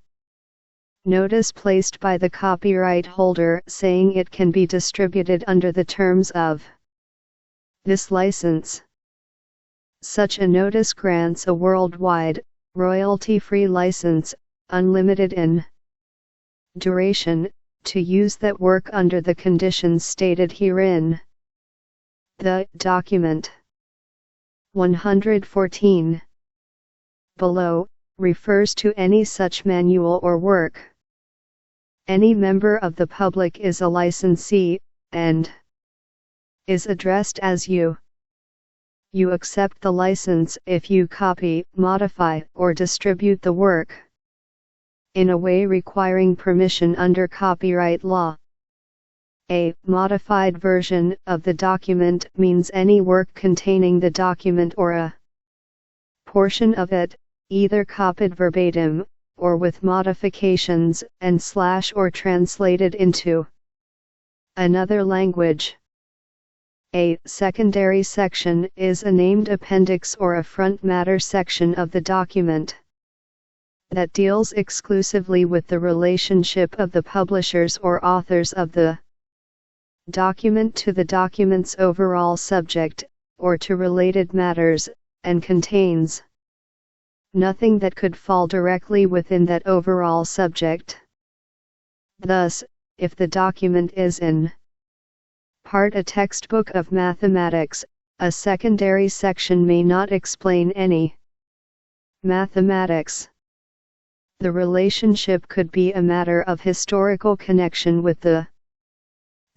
notice placed by the copyright holder saying it can be distributed under the terms of this license. Such a notice grants a worldwide, royalty-free license, unlimited in duration, to use that work under the conditions stated herein. The document 114 below refers to any such manual or work. Any member of the public is a licensee, and is addressed as you. You accept the license if you copy, modify, or distribute the work in a way requiring permission under copyright law. A modified version of the document means any work containing the document or a portion of it, either copied verbatim, or with modifications, and / or translated into another language. A secondary section is a named appendix or a front matter section of the document that deals exclusively with the relationship of the publishers or authors of the document to the document's overall subject, or to related matters, and contains nothing that could fall directly within that overall subject. Thus, if the document is in part a textbook of mathematics, a secondary section may not explain any mathematics. The relationship could be a matter of historical connection with the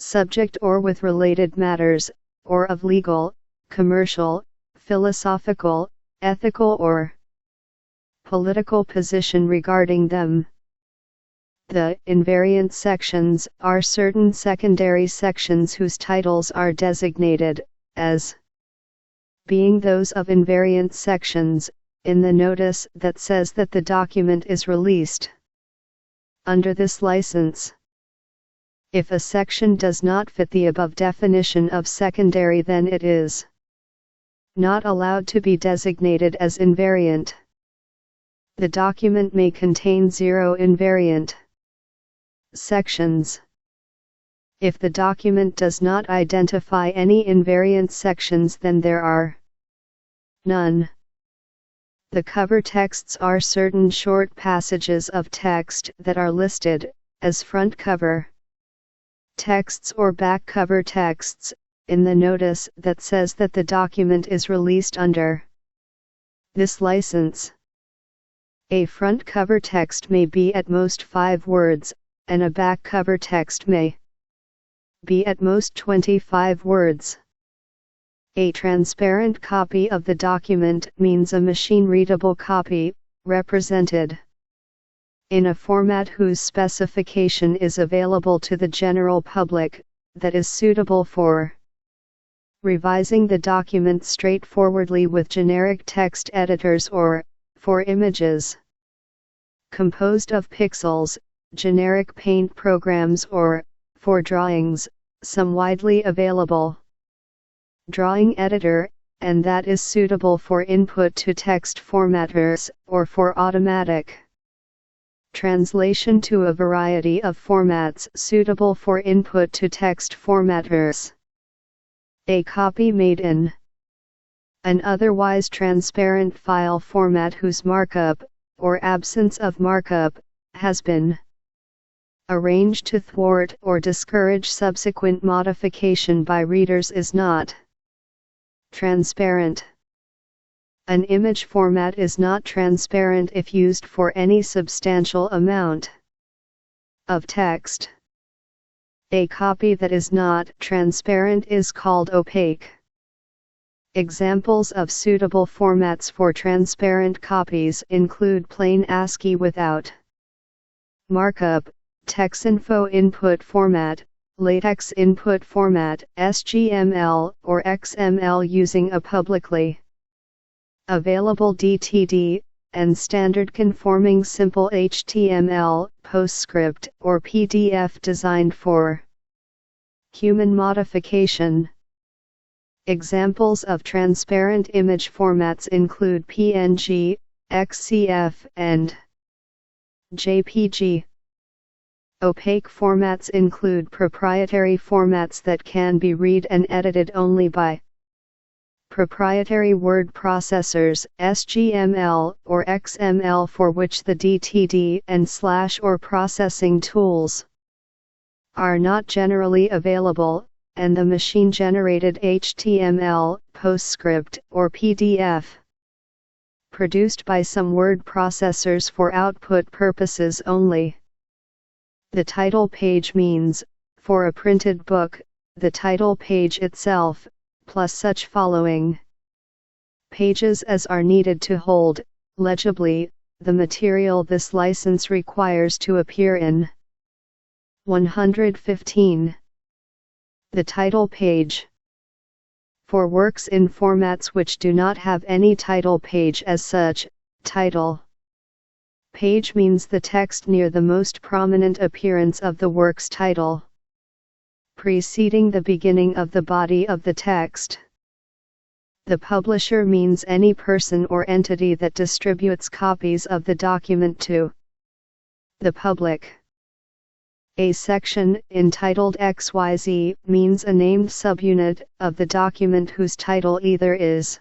subject or with related matters, or of legal, commercial, philosophical, ethical or political position regarding them. The invariant sections are certain secondary sections whose titles are designated as being those of invariant sections in the notice that says that the document is released under this license. If a section does not fit the above definition of secondary, then it is not allowed to be designated as invariant. The document may contain 0 invariant sections. If the document does not identify any invariant sections, then there are none. The cover texts are certain short passages of text that are listed as front cover texts or back cover texts in the notice that says that the document is released under this license. A front cover text may be at most 5 words, and a back cover text may be at most 25 words. A transparent copy of the document means a machine-readable copy, represented in a format whose specification is available to the general public, that is suitable for revising the document straightforwardly with generic text editors or for images composed of pixels, generic paint programs or, for drawings, some widely available drawing editor, and that is suitable for input to text formatters, or for automatic translation to a variety of formats suitable for input to text formatters. A copy made in an otherwise transparent file format whose markup, or absence of markup, has been arranged to thwart or discourage subsequent modification by readers is not transparent. An image format is not transparent if used for any substantial amount of text. A copy that is not transparent is called opaque. Examples of suitable formats for transparent copies include plain ASCII without markup, TextInfo input format, LaTeX input format, SGML or XML using a publicly available DTD, and standard conforming simple HTML, PostScript, or PDF designed for human modification. Examples of transparent image formats include PNG, XCF, and JPG. Opaque formats include proprietary formats that can be read and edited only by proprietary word processors, SGML or XML, for which the DTD and / or processing tools are not generally available, and the machine-generated HTML, PostScript, or PDF produced by some word processors for output purposes only. The title page means, for a printed book, the title page itself, plus such following pages as are needed to hold, legibly, the material this license requires to appear in. 115. The title page. For works in formats which do not have any title page as such, title page means the text near the most prominent appearance of the work's title, preceding the beginning of the body of the text. The publisher means any person or entity that distributes copies of the document to the public. A section, entitled XYZ, means a named subunit of the document whose title either is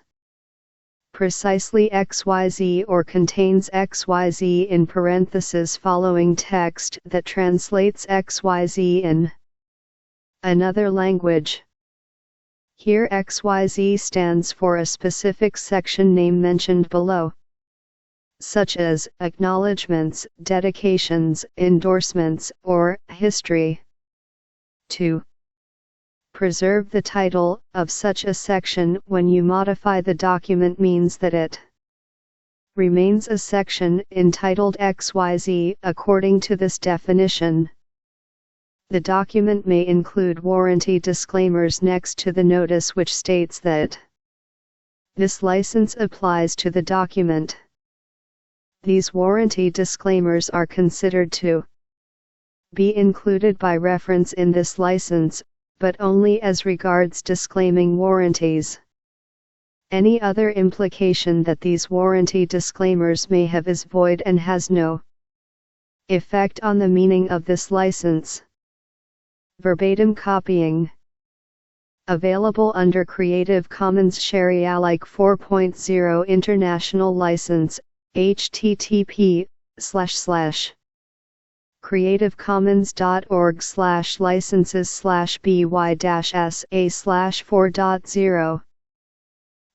precisely XYZ or contains XYZ in parentheses following text that translates XYZ in another language. Here XYZ stands for a specific section name mentioned below, such as acknowledgements, dedications, endorsements, or history. 2. Preserve the title of such a section when you modify the document means that it remains a section entitled XYZ according to this definition. The document may include warranty disclaimers next to the notice which states that this license applies to the document. These warranty disclaimers are considered to be included by reference in this license, but only as regards disclaiming warranties. Any other implication that these warranty disclaimers may have is void and has no effect on the meaning of this license. Verbatim copying. Available under Creative Commons Sharealike 4.0 International License, http://creativecommons.org/licenses/by-sa/4.0.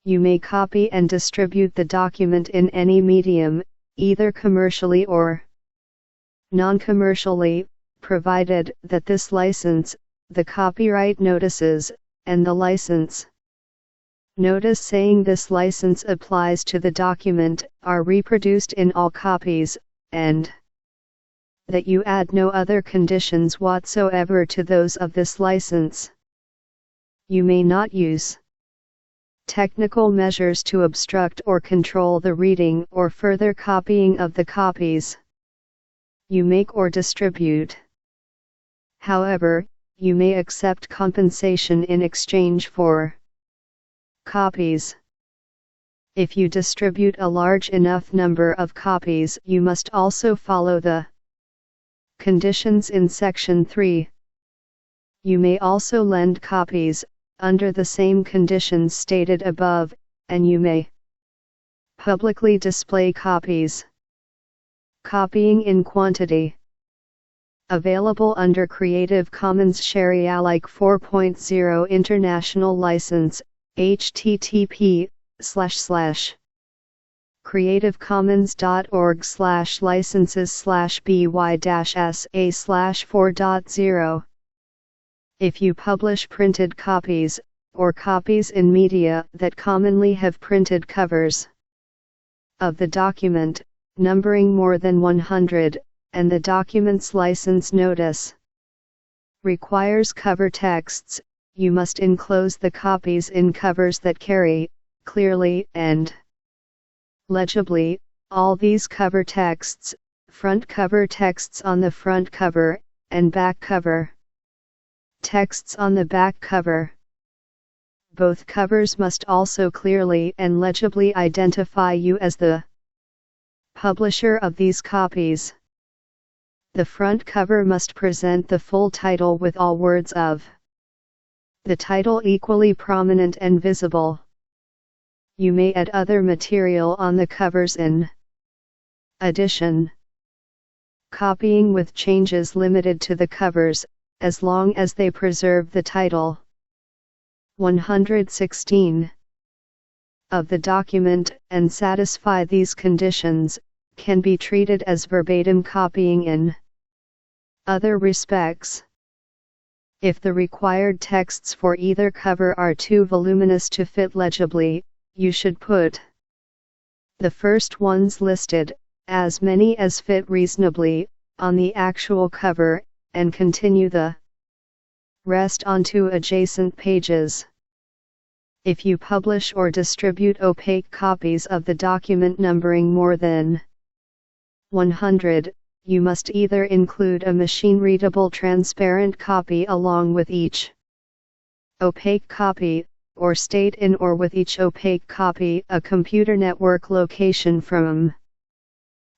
You may copy and distribute the document in any medium, either commercially or non-commercially, provided that this license, the copyright notices, and the license notice saying this license applies to the document are reproduced in all copies, and that you add no other conditions whatsoever to those of this license. You may not use technical measures to obstruct or control the reading or further copying of the copies. you make or distribute. However, you may accept compensation in exchange for copies. If you distribute a large enough number of copies, you must also follow the conditions in Section 3. You may also lend copies, under the same conditions stated above, and you may publicly display copies. Copying in quantity. Available under Creative Commons Sharealike 4.0 International License, http://creativecommons.org/licenses/by-sa/4.0. If you publish printed copies, or copies in media that commonly have printed covers of the document, numbering more than 100, and the document's license notice requires cover texts, you must enclose the copies in covers that carry, clearly and legibly, all these cover texts, front cover texts on the front cover, and back cover texts on the back cover. Both covers must also clearly and legibly identify you as the publisher of these copies. The front cover must present the full title with all words of the title equally prominent and visible. You may add other material on the covers in addition. Copying with changes limited to the covers, as long as they preserve the title. 116. Of the document, and satisfy these conditions, can be treated as verbatim copying in other respects. If the required texts for either cover are too voluminous to fit legibly, you should put the first ones listed, as many as fit reasonably, on the actual cover, and continue the rest onto adjacent pages. If you publish or distribute opaque copies of the document numbering more than 100, you must either include a machine-readable transparent copy along with each opaque copy, or state in or with each opaque copy a computer network location from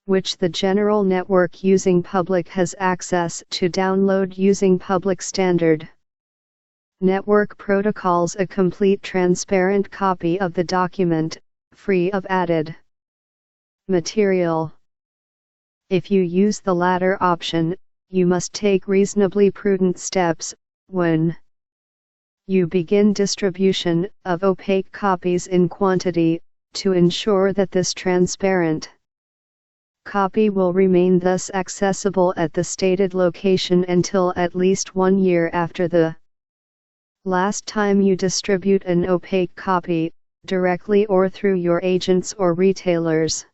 which the general network using public has access to download using public standard network protocols a complete transparent copy of the document, free of added material. If you use the latter option, you must take reasonably prudent steps when you begin distribution of opaque copies in quantity, to ensure that this transparent copy will remain thus accessible at the stated location until at least 1 year after the last time you distribute an opaque copy, directly or through your agents or retailers,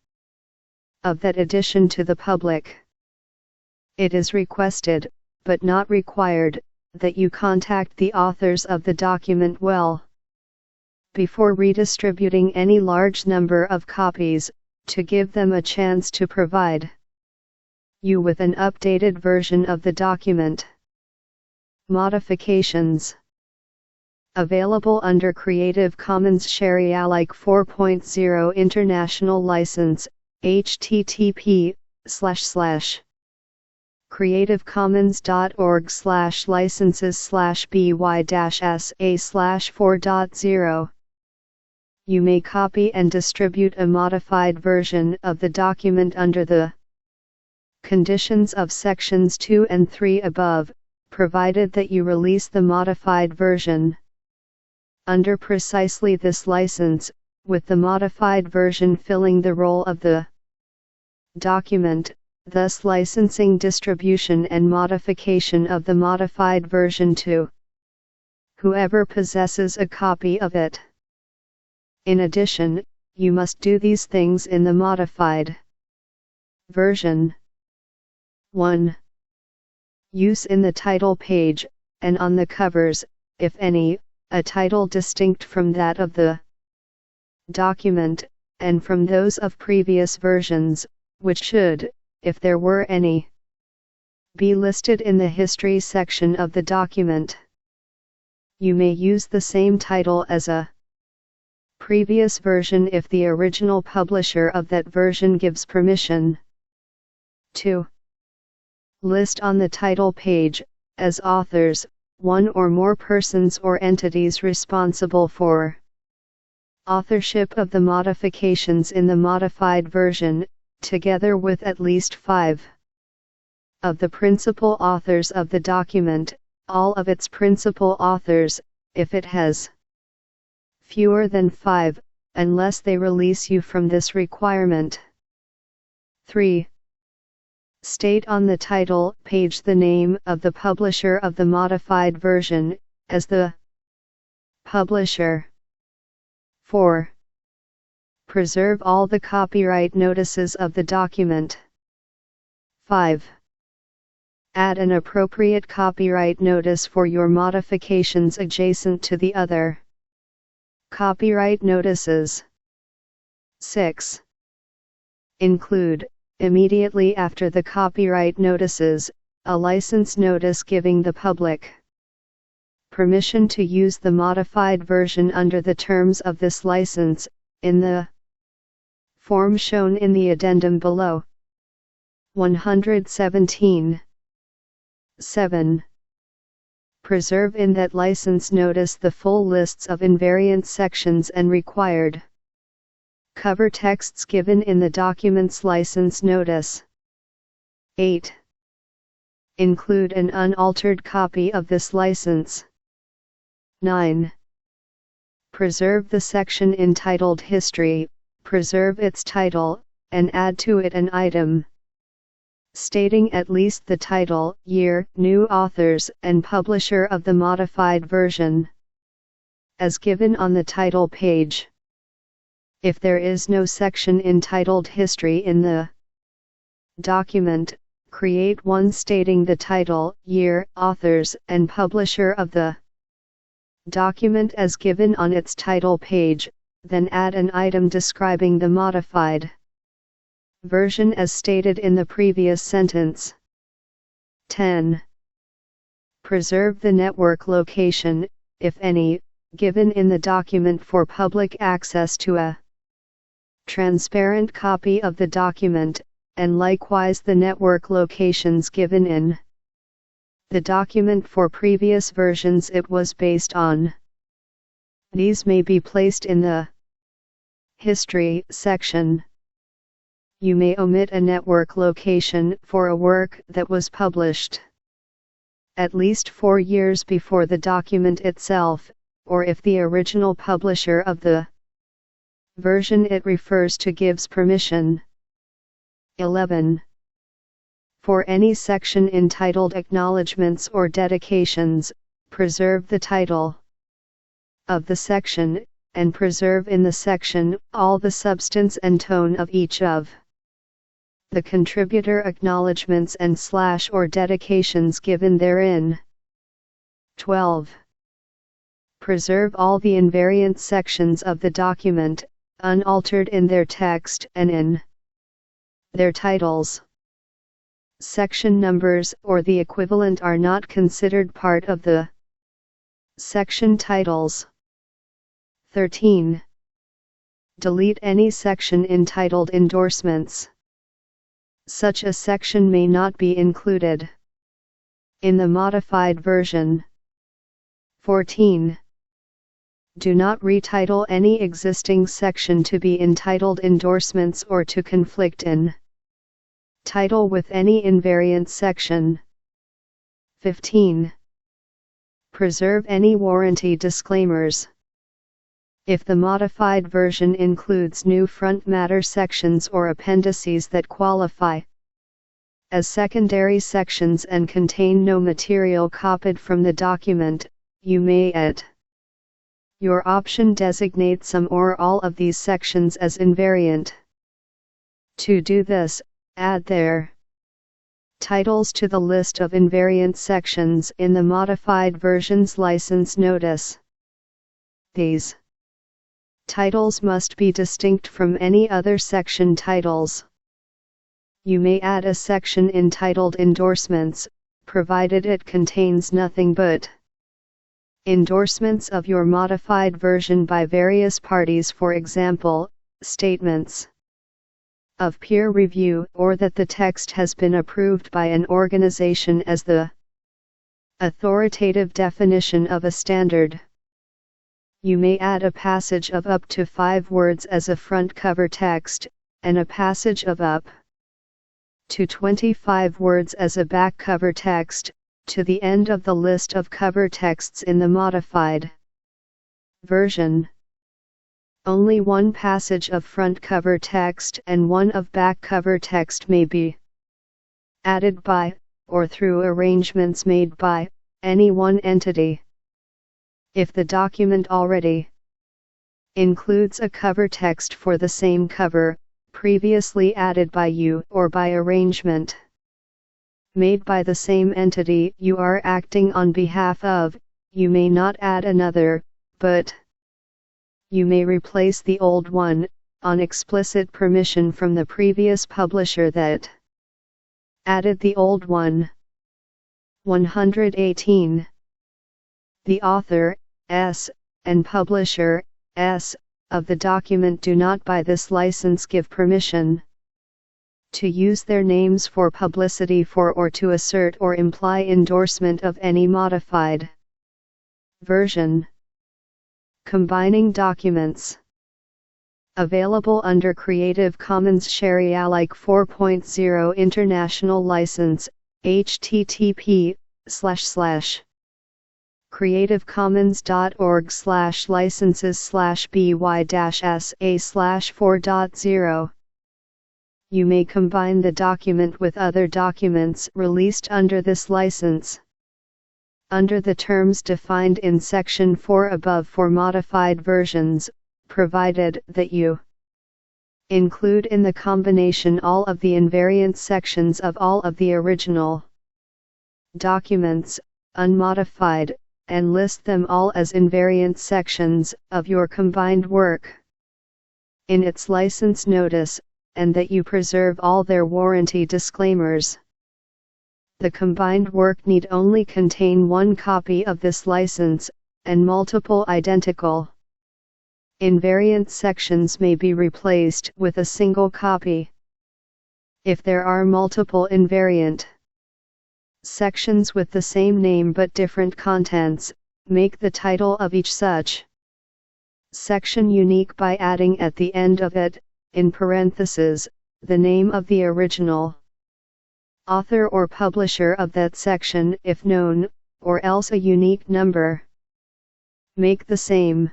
of that edition to the public. It is requested, but not required, that you contact the authors of the document well before redistributing any large number of copies, to give them a chance to provide you with an updated version of the document. Modifications. Available under Creative Commons Sharealike 4.0 International License, http://creativecommons.org/licenses/by-sa/4.0. You may copy and distribute a modified version of the document under the conditions of Sections 2 and 3 above, provided that you release the modified version under precisely this license, with the modified version filling the role of the document, thus licensing distribution and modification of the modified version to whoever possesses a copy of it. In addition, you must do these things in the modified version. 1. Use in the title page, and on the covers, if any, a title distinct from that of the document, and from those of previous versions, which should, if there were any, be listed in the History section of the document. You may use the same title as a previous version if the original publisher of that version gives permission. 2. List on the title page, as authors, one or more persons or entities responsible for authorship of the modifications in the modified version, together with at least 5 of the principal authors of the document, all of its principal authors, if it has fewer than 5, unless they release you from this requirement. 3. State on the title page the name of the publisher of the modified version, as the publisher. 4. Preserve all the copyright notices of the document. 5. Add an appropriate copyright notice for your modifications adjacent to the other copyright notices. 6. Include, immediately after the copyright notices, a license notice giving the public permission to use the modified version under the terms of this license, in the form shown in the addendum below. 117. 7. Preserve in that license notice the full lists of invariant sections and required cover texts given in the document's license notice. 8. Include an unaltered copy of this license. 9. Preserve the section entitled History, preserve its title, and add to it an item stating at least the title, year, new authors, and publisher of the modified version, as given on the title page. If there is no section entitled History in the document, create one stating the title, year, authors, and publisher of the document as given on its title page, then add an item describing the modified version as stated in the previous sentence. 10. Preserve the network location, if any, given in the document for public access to a transparent copy of the document, and likewise the network locations given in the document for previous versions it was based on. These may be placed in the History section. You may omit a network location for a work that was published at least 4 years before the document itself, or if the original publisher of the version it refers to gives permission. 11. For any section entitled Acknowledgements or Dedications, preserve the title of the section, and preserve in the section all the substance and tone of each of the contributor acknowledgements and / or dedications given therein. 12. Preserve all the invariant sections of the document, unaltered in their text and in their titles. Section numbers or the equivalent are not considered part of the section titles. 13. Delete any section entitled Endorsements. Such a section may not be included in the modified version. 14. Do not retitle any existing section to be entitled Endorsements or to conflict in title with any invariant section. 15. Preserve any warranty disclaimers. If the modified version includes new front matter sections or appendices that qualify as secondary sections and contain no material copied from the document, you may at your option designate some or all of these sections as invariant. To do this, add their titles to the list of invariant sections in the modified version's license notice. These titles must be distinct from any other section titles. You may add a section entitled Endorsements, provided it contains nothing but endorsements of your modified version by various parties, for example, statements of peer review, or that the text has been approved by an organization as the authoritative definition of a standard. You may add a passage of up to 5 words as a front cover text, and a passage of up to 25 words as a back cover text, to the end of the list of cover texts in the modified version. Only one passage of front cover text and one of back cover text may be added by, or through arrangements made by, any one entity. If the document already includes a cover text for the same cover, previously added by you or by arrangement made by the same entity you are acting on behalf of, you may not add another, but you may replace the old one, on explicit permission from the previous publisher that added the old one. 118. The author, S, and publisher, S, of the document do not by this license give permission to use their names for publicity for or to assert or imply endorsement of any modified version. Combining documents. Available under Creative Commons Share Alike 4.0 International License, http://creativecommons.org/licenses/by-sa/4.0. You may combine the document with other documents released under this license, under the terms defined in Section 4 above for modified versions, provided that you include in the combination all of the invariant sections of all of the original documents, unmodified, and list them all as invariant sections of your combined work in its license notice, and that you preserve all their warranty disclaimers. The combined work need only contain one copy of this license, and multiple identical invariant sections may be replaced with a single copy. If there are multiple invariant sections with the same name but different contents, make the title of each such section unique by adding at the end of it, in parentheses, the name of the original author or publisher of that section if known, or else a unique number. Make the same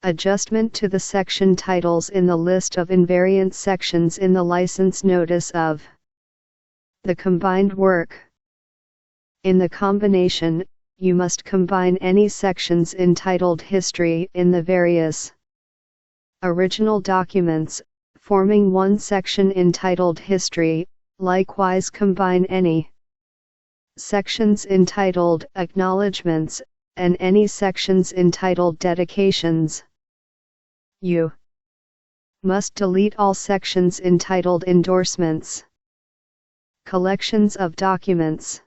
adjustment to the section titles in the list of invariant sections in the license notice of the combined work. In the combination, you must combine any sections entitled History in the various original documents, forming one section entitled History. Likewise combine any sections entitled Acknowledgements, and any sections entitled Dedications. You must delete all sections entitled Endorsements. Collections of documents.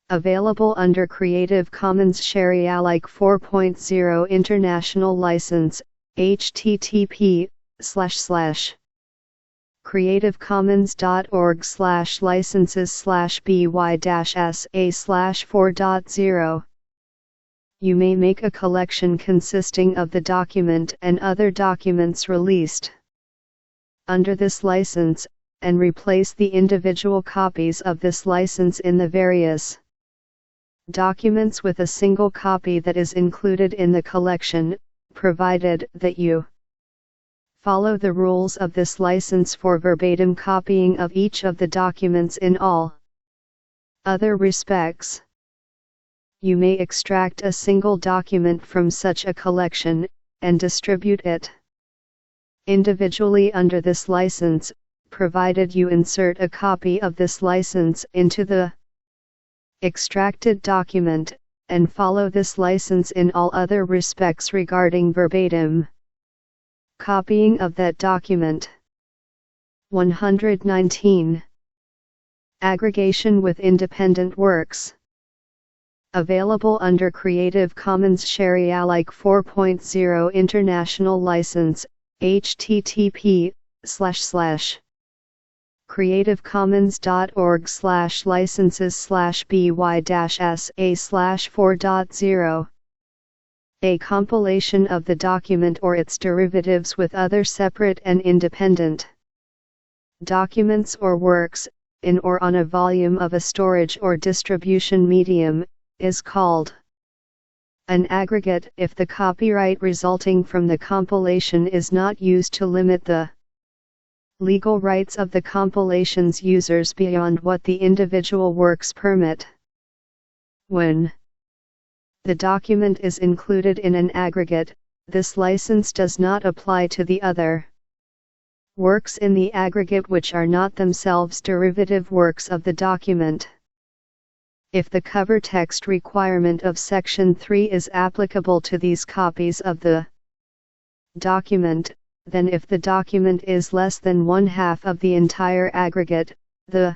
Available under Creative Commons Share Alike 4.0 International License, http://creativecommons.org/licenses/by-sa/4.0. You may make a collection consisting of the document and other documents released under this license, and replace the individual copies of this license in the various documents with a single copy that is included in the collection, provided that you follow the rules of this license for verbatim copying of each of the documents in all other respects. You may extract a single document from such a collection, and distribute it individually under this license, provided you insert a copy of this license into the extracted document, and follow this license in all other respects regarding verbatim copying of that document. 119. Aggregation with independent works. Available under Creative Commons Share-alike 4.0 International License, http://creativecommons.org/licenses/by-sa/4.0. A compilation of the document or its derivatives with other separate and independent documents or works, in or on a volume of a storage or distribution medium, is called an aggregate if the copyright resulting from the compilation is not used to limit the legal rights of the compilation's users beyond what the individual works permit. When the document is included in an aggregate, this license does not apply to the other works in the aggregate which are not themselves derivative works of the document. If the cover text requirement of Section 3 is applicable to these copies of the document, then if the document is less than 1/2 of the entire aggregate, the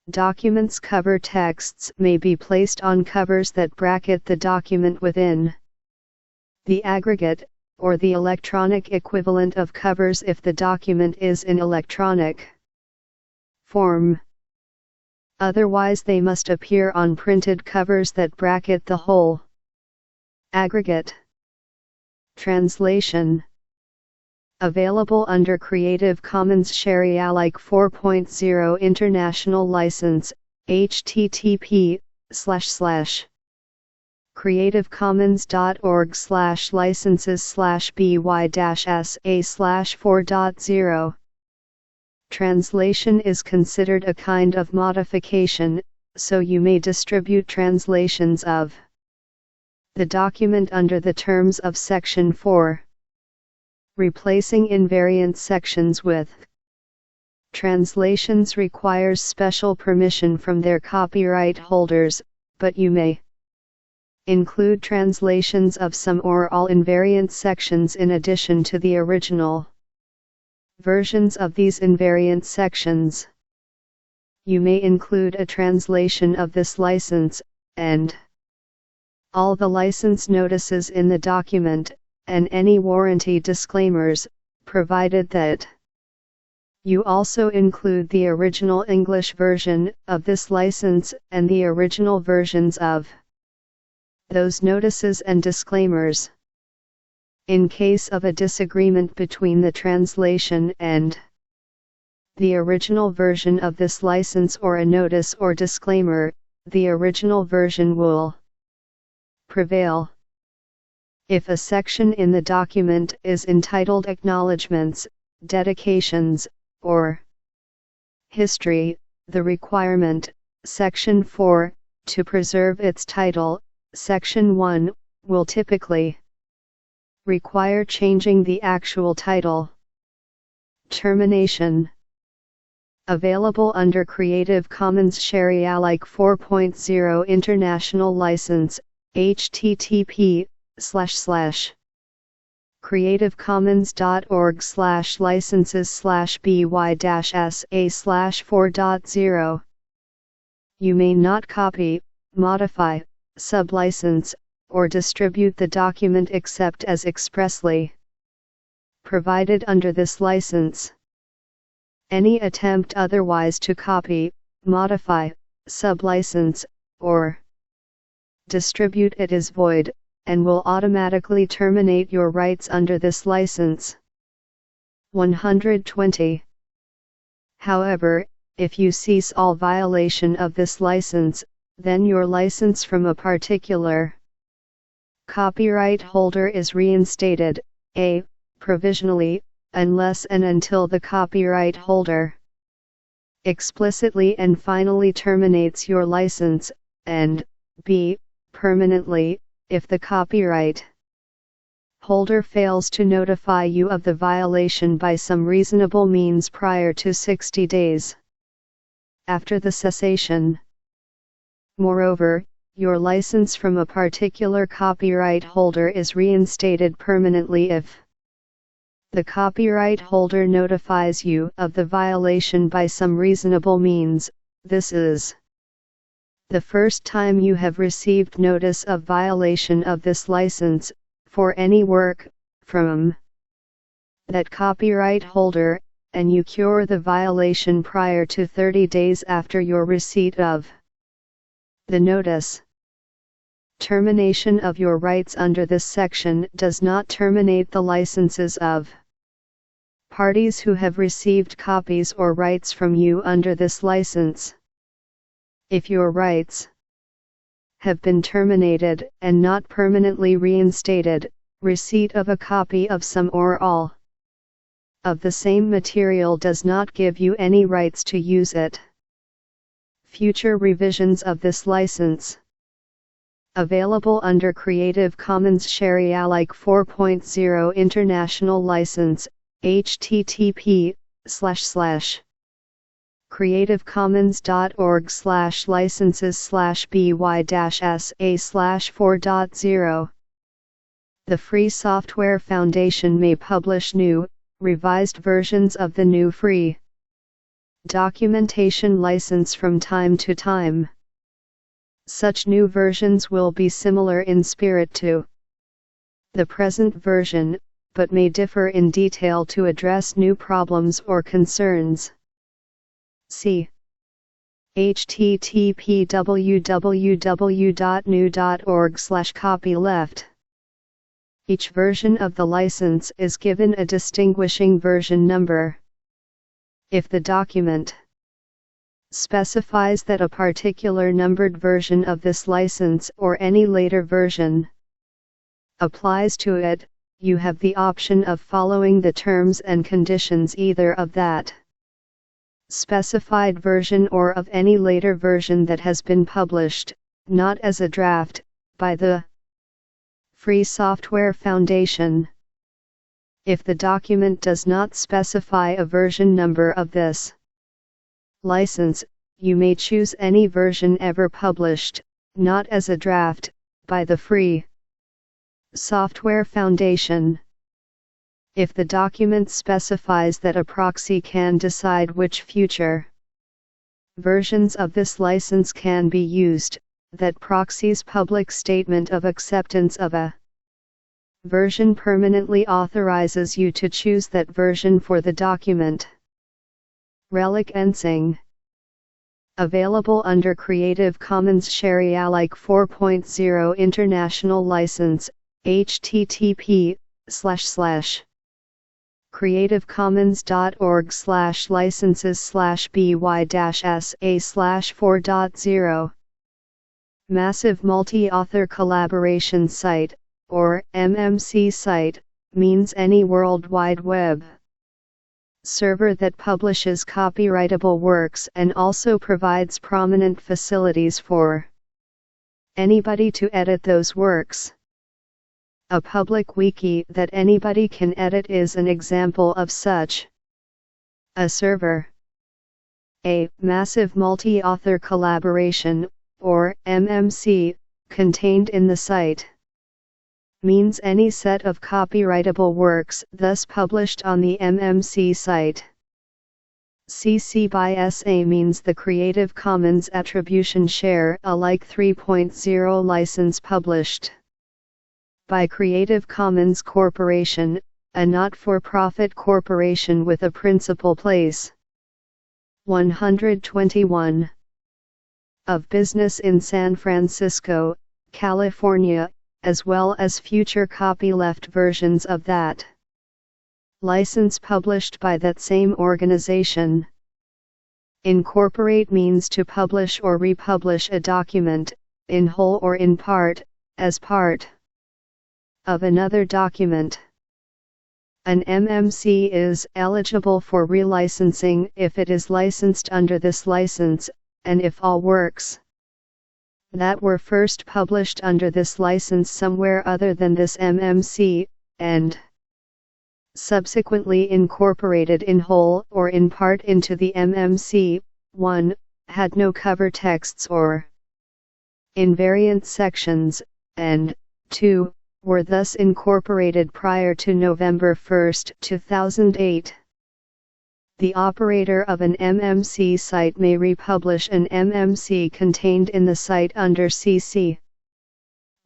document's cover texts may be placed on covers that bracket the document within the aggregate, or the electronic equivalent of covers if the document is in electronic form. Otherwise they must appear on printed covers that bracket the whole aggregate. Translation. Available under Creative Commons Share-alike 4.0 International License, http://creativecommons.org/licenses/by-sa/4.0. Translation is considered a kind of modification, so you may distribute translations of the document under the terms of Section 4. Replacing invariant sections with translations requires special permission from their copyright holders, but you may include translations of some or all invariant sections in addition to the original versions of these invariant sections. You may include a translation of this license, and all the license notices in the document, and any warranty disclaimers, provided that you also include the original English version of this license and the original versions of those notices and disclaimers. In case of a disagreement between the translation and the original version of this license or a notice or disclaimer, the original version will prevail. If a section in the document is entitled Acknowledgements, Dedications, or History, the requirement, Section 4, to preserve its title, Section 1, will typically require changing the actual title. Termination. Available under Creative Commons Share-alike 4.0 International License, http://creativecommons.org/licenses/by-sa/4.0. You may not copy, modify, sublicense, or distribute the document except as expressly provided under this license. Any attempt otherwise to copy, modify, sublicense, or distribute it is void, and will automatically terminate your rights under this license. 120. However, if you cease all violation of this license, then your license from a particular copyright holder is reinstated, a. provisionally, unless and until the copyright holder explicitly and finally terminates your license, and b. permanently, if the copyright holder fails to notify you of the violation by some reasonable means prior to 60 days after the cessation. Moreover, your license from a particular copyright holder is reinstated permanently if The copyright holder notifies you of the violation by some reasonable means. This is the first time you have received notice of violation of this license, for any work, from that copyright holder, and you cure the violation prior to 30 days after your receipt of the notice. Termination of your rights under this section does not terminate the licenses of parties who have received copies or rights from you under this license. If your rights have been terminated and not permanently reinstated, receipt of a copy of some or all of the same material does not give you any rights to use it. Future revisions of this license. Available under Creative Commons Sharealike 4.0 International License, http://creativecommons.org/licenses/by-sa/4.0. The Free Software Foundation may publish new, revised versions of the new free documentation license from time to time. Such new versions will be similar in spirit to the present version, but may differ in detail to address new problems or concerns. See http://www.new.org/copyleft. Each version of the license is given a distinguishing version number. If the document specifies that a particular numbered version of this license or any later version applies to it, you have the option of following the terms and conditions either of that specified version or of any later version that has been published, not as a draft, by the Free Software Foundation. If the document does not specify a version number of this license, you may choose any version ever published, not as a draft, by the Free Software Foundation. If the document specifies that a proxy can decide which future versions of this license can be used, that proxy's public statement of acceptance of a version permanently authorizes you to choose that version for the document. Relic Ensing. Available under Creative Commons Sharealike 4.0 International License, http://creativecommons.org/licenses/by-sa/4.0. Massive Multi-Author Collaboration Site, or MMC site, means any World Wide Web server that publishes copyrightable works and also provides prominent facilities for anybody to edit those works. A public wiki that anybody can edit is an example of such a server. A massive multi-author collaboration, or MMC, contained in the site means any set of copyrightable works thus published on the MMC site. CC by SA means the Creative Commons Attribution Share Alike 3.0 license published by Creative Commons Corporation, a not-for-profit corporation with a principal place 121 of business in San Francisco, California, as well as future copyleft versions of that license published by that same organization. Incorporate means to publish or republish a document, in whole or in part, as part of another document. An MMC is eligible for relicensing if it is licensed under this license, and if all works that were first published under this license somewhere other than this MMC, and subsequently incorporated in whole or in part into the MMC, 1. Had no cover texts or invariant sections, and 2. were thus incorporated prior to November 1, 2008. The operator of an MMC site may republish an MMC contained in the site under CC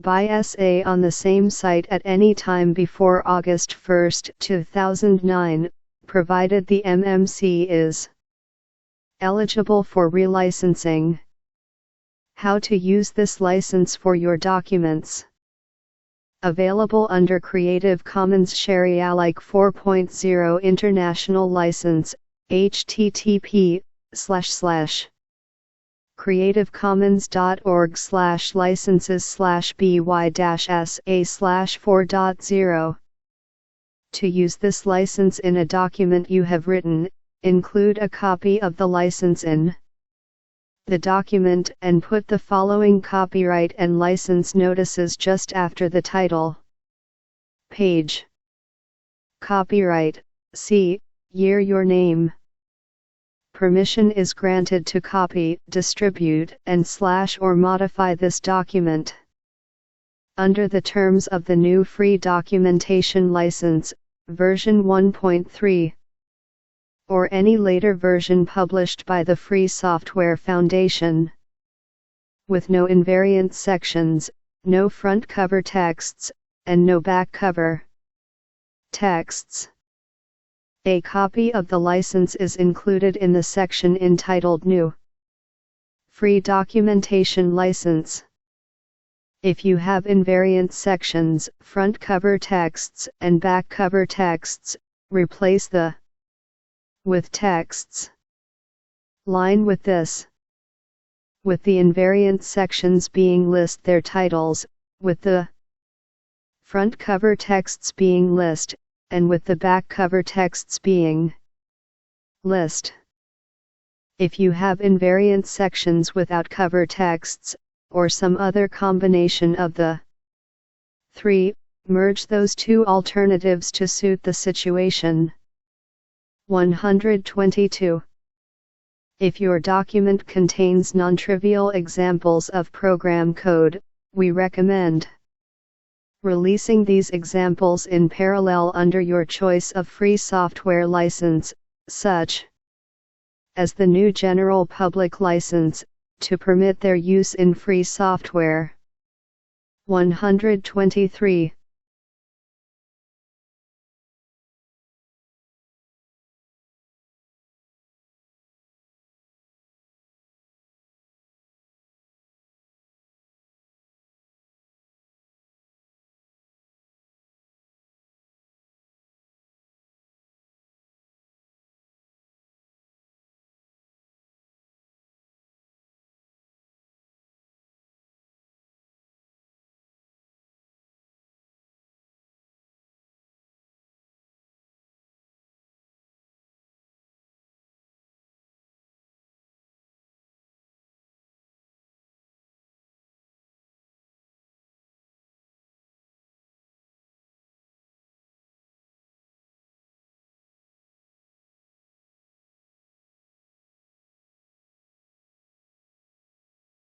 by SA on the same site at any time before August 1, 2009, provided the MMC is eligible for relicensing. How to use this license for your documents. Available under Creative Commons Sharealike 4.0 International License, http://creativecommons.org/licenses/by-sa/4.0. To use this license in a document you have written, include a copy of the license in the document and put the following copyright and license notices just after the title page. Copyright, C, year your name. Permission is granted to copy, distribute, and / or modify this document under the terms of the new Free Documentation License, version 1.3. or any later version published by the Free Software Foundation. With no invariant sections, no front cover texts, and no back cover texts. A copy of the license is included in the section entitled New Free Documentation License. If you have invariant sections, front cover texts, and back cover texts, replace the with texts line with this, with the invariant sections being list their titles, with the front cover texts being list, and with the back cover texts being list. If you have invariant sections without cover texts, or some other combination of the three, merge those two alternatives to suit the situation. 122. If your document contains non-trivial examples of program code, we recommend releasing these examples in parallel under your choice of free software license, such as the new General Public License, to permit their use in free software. 123.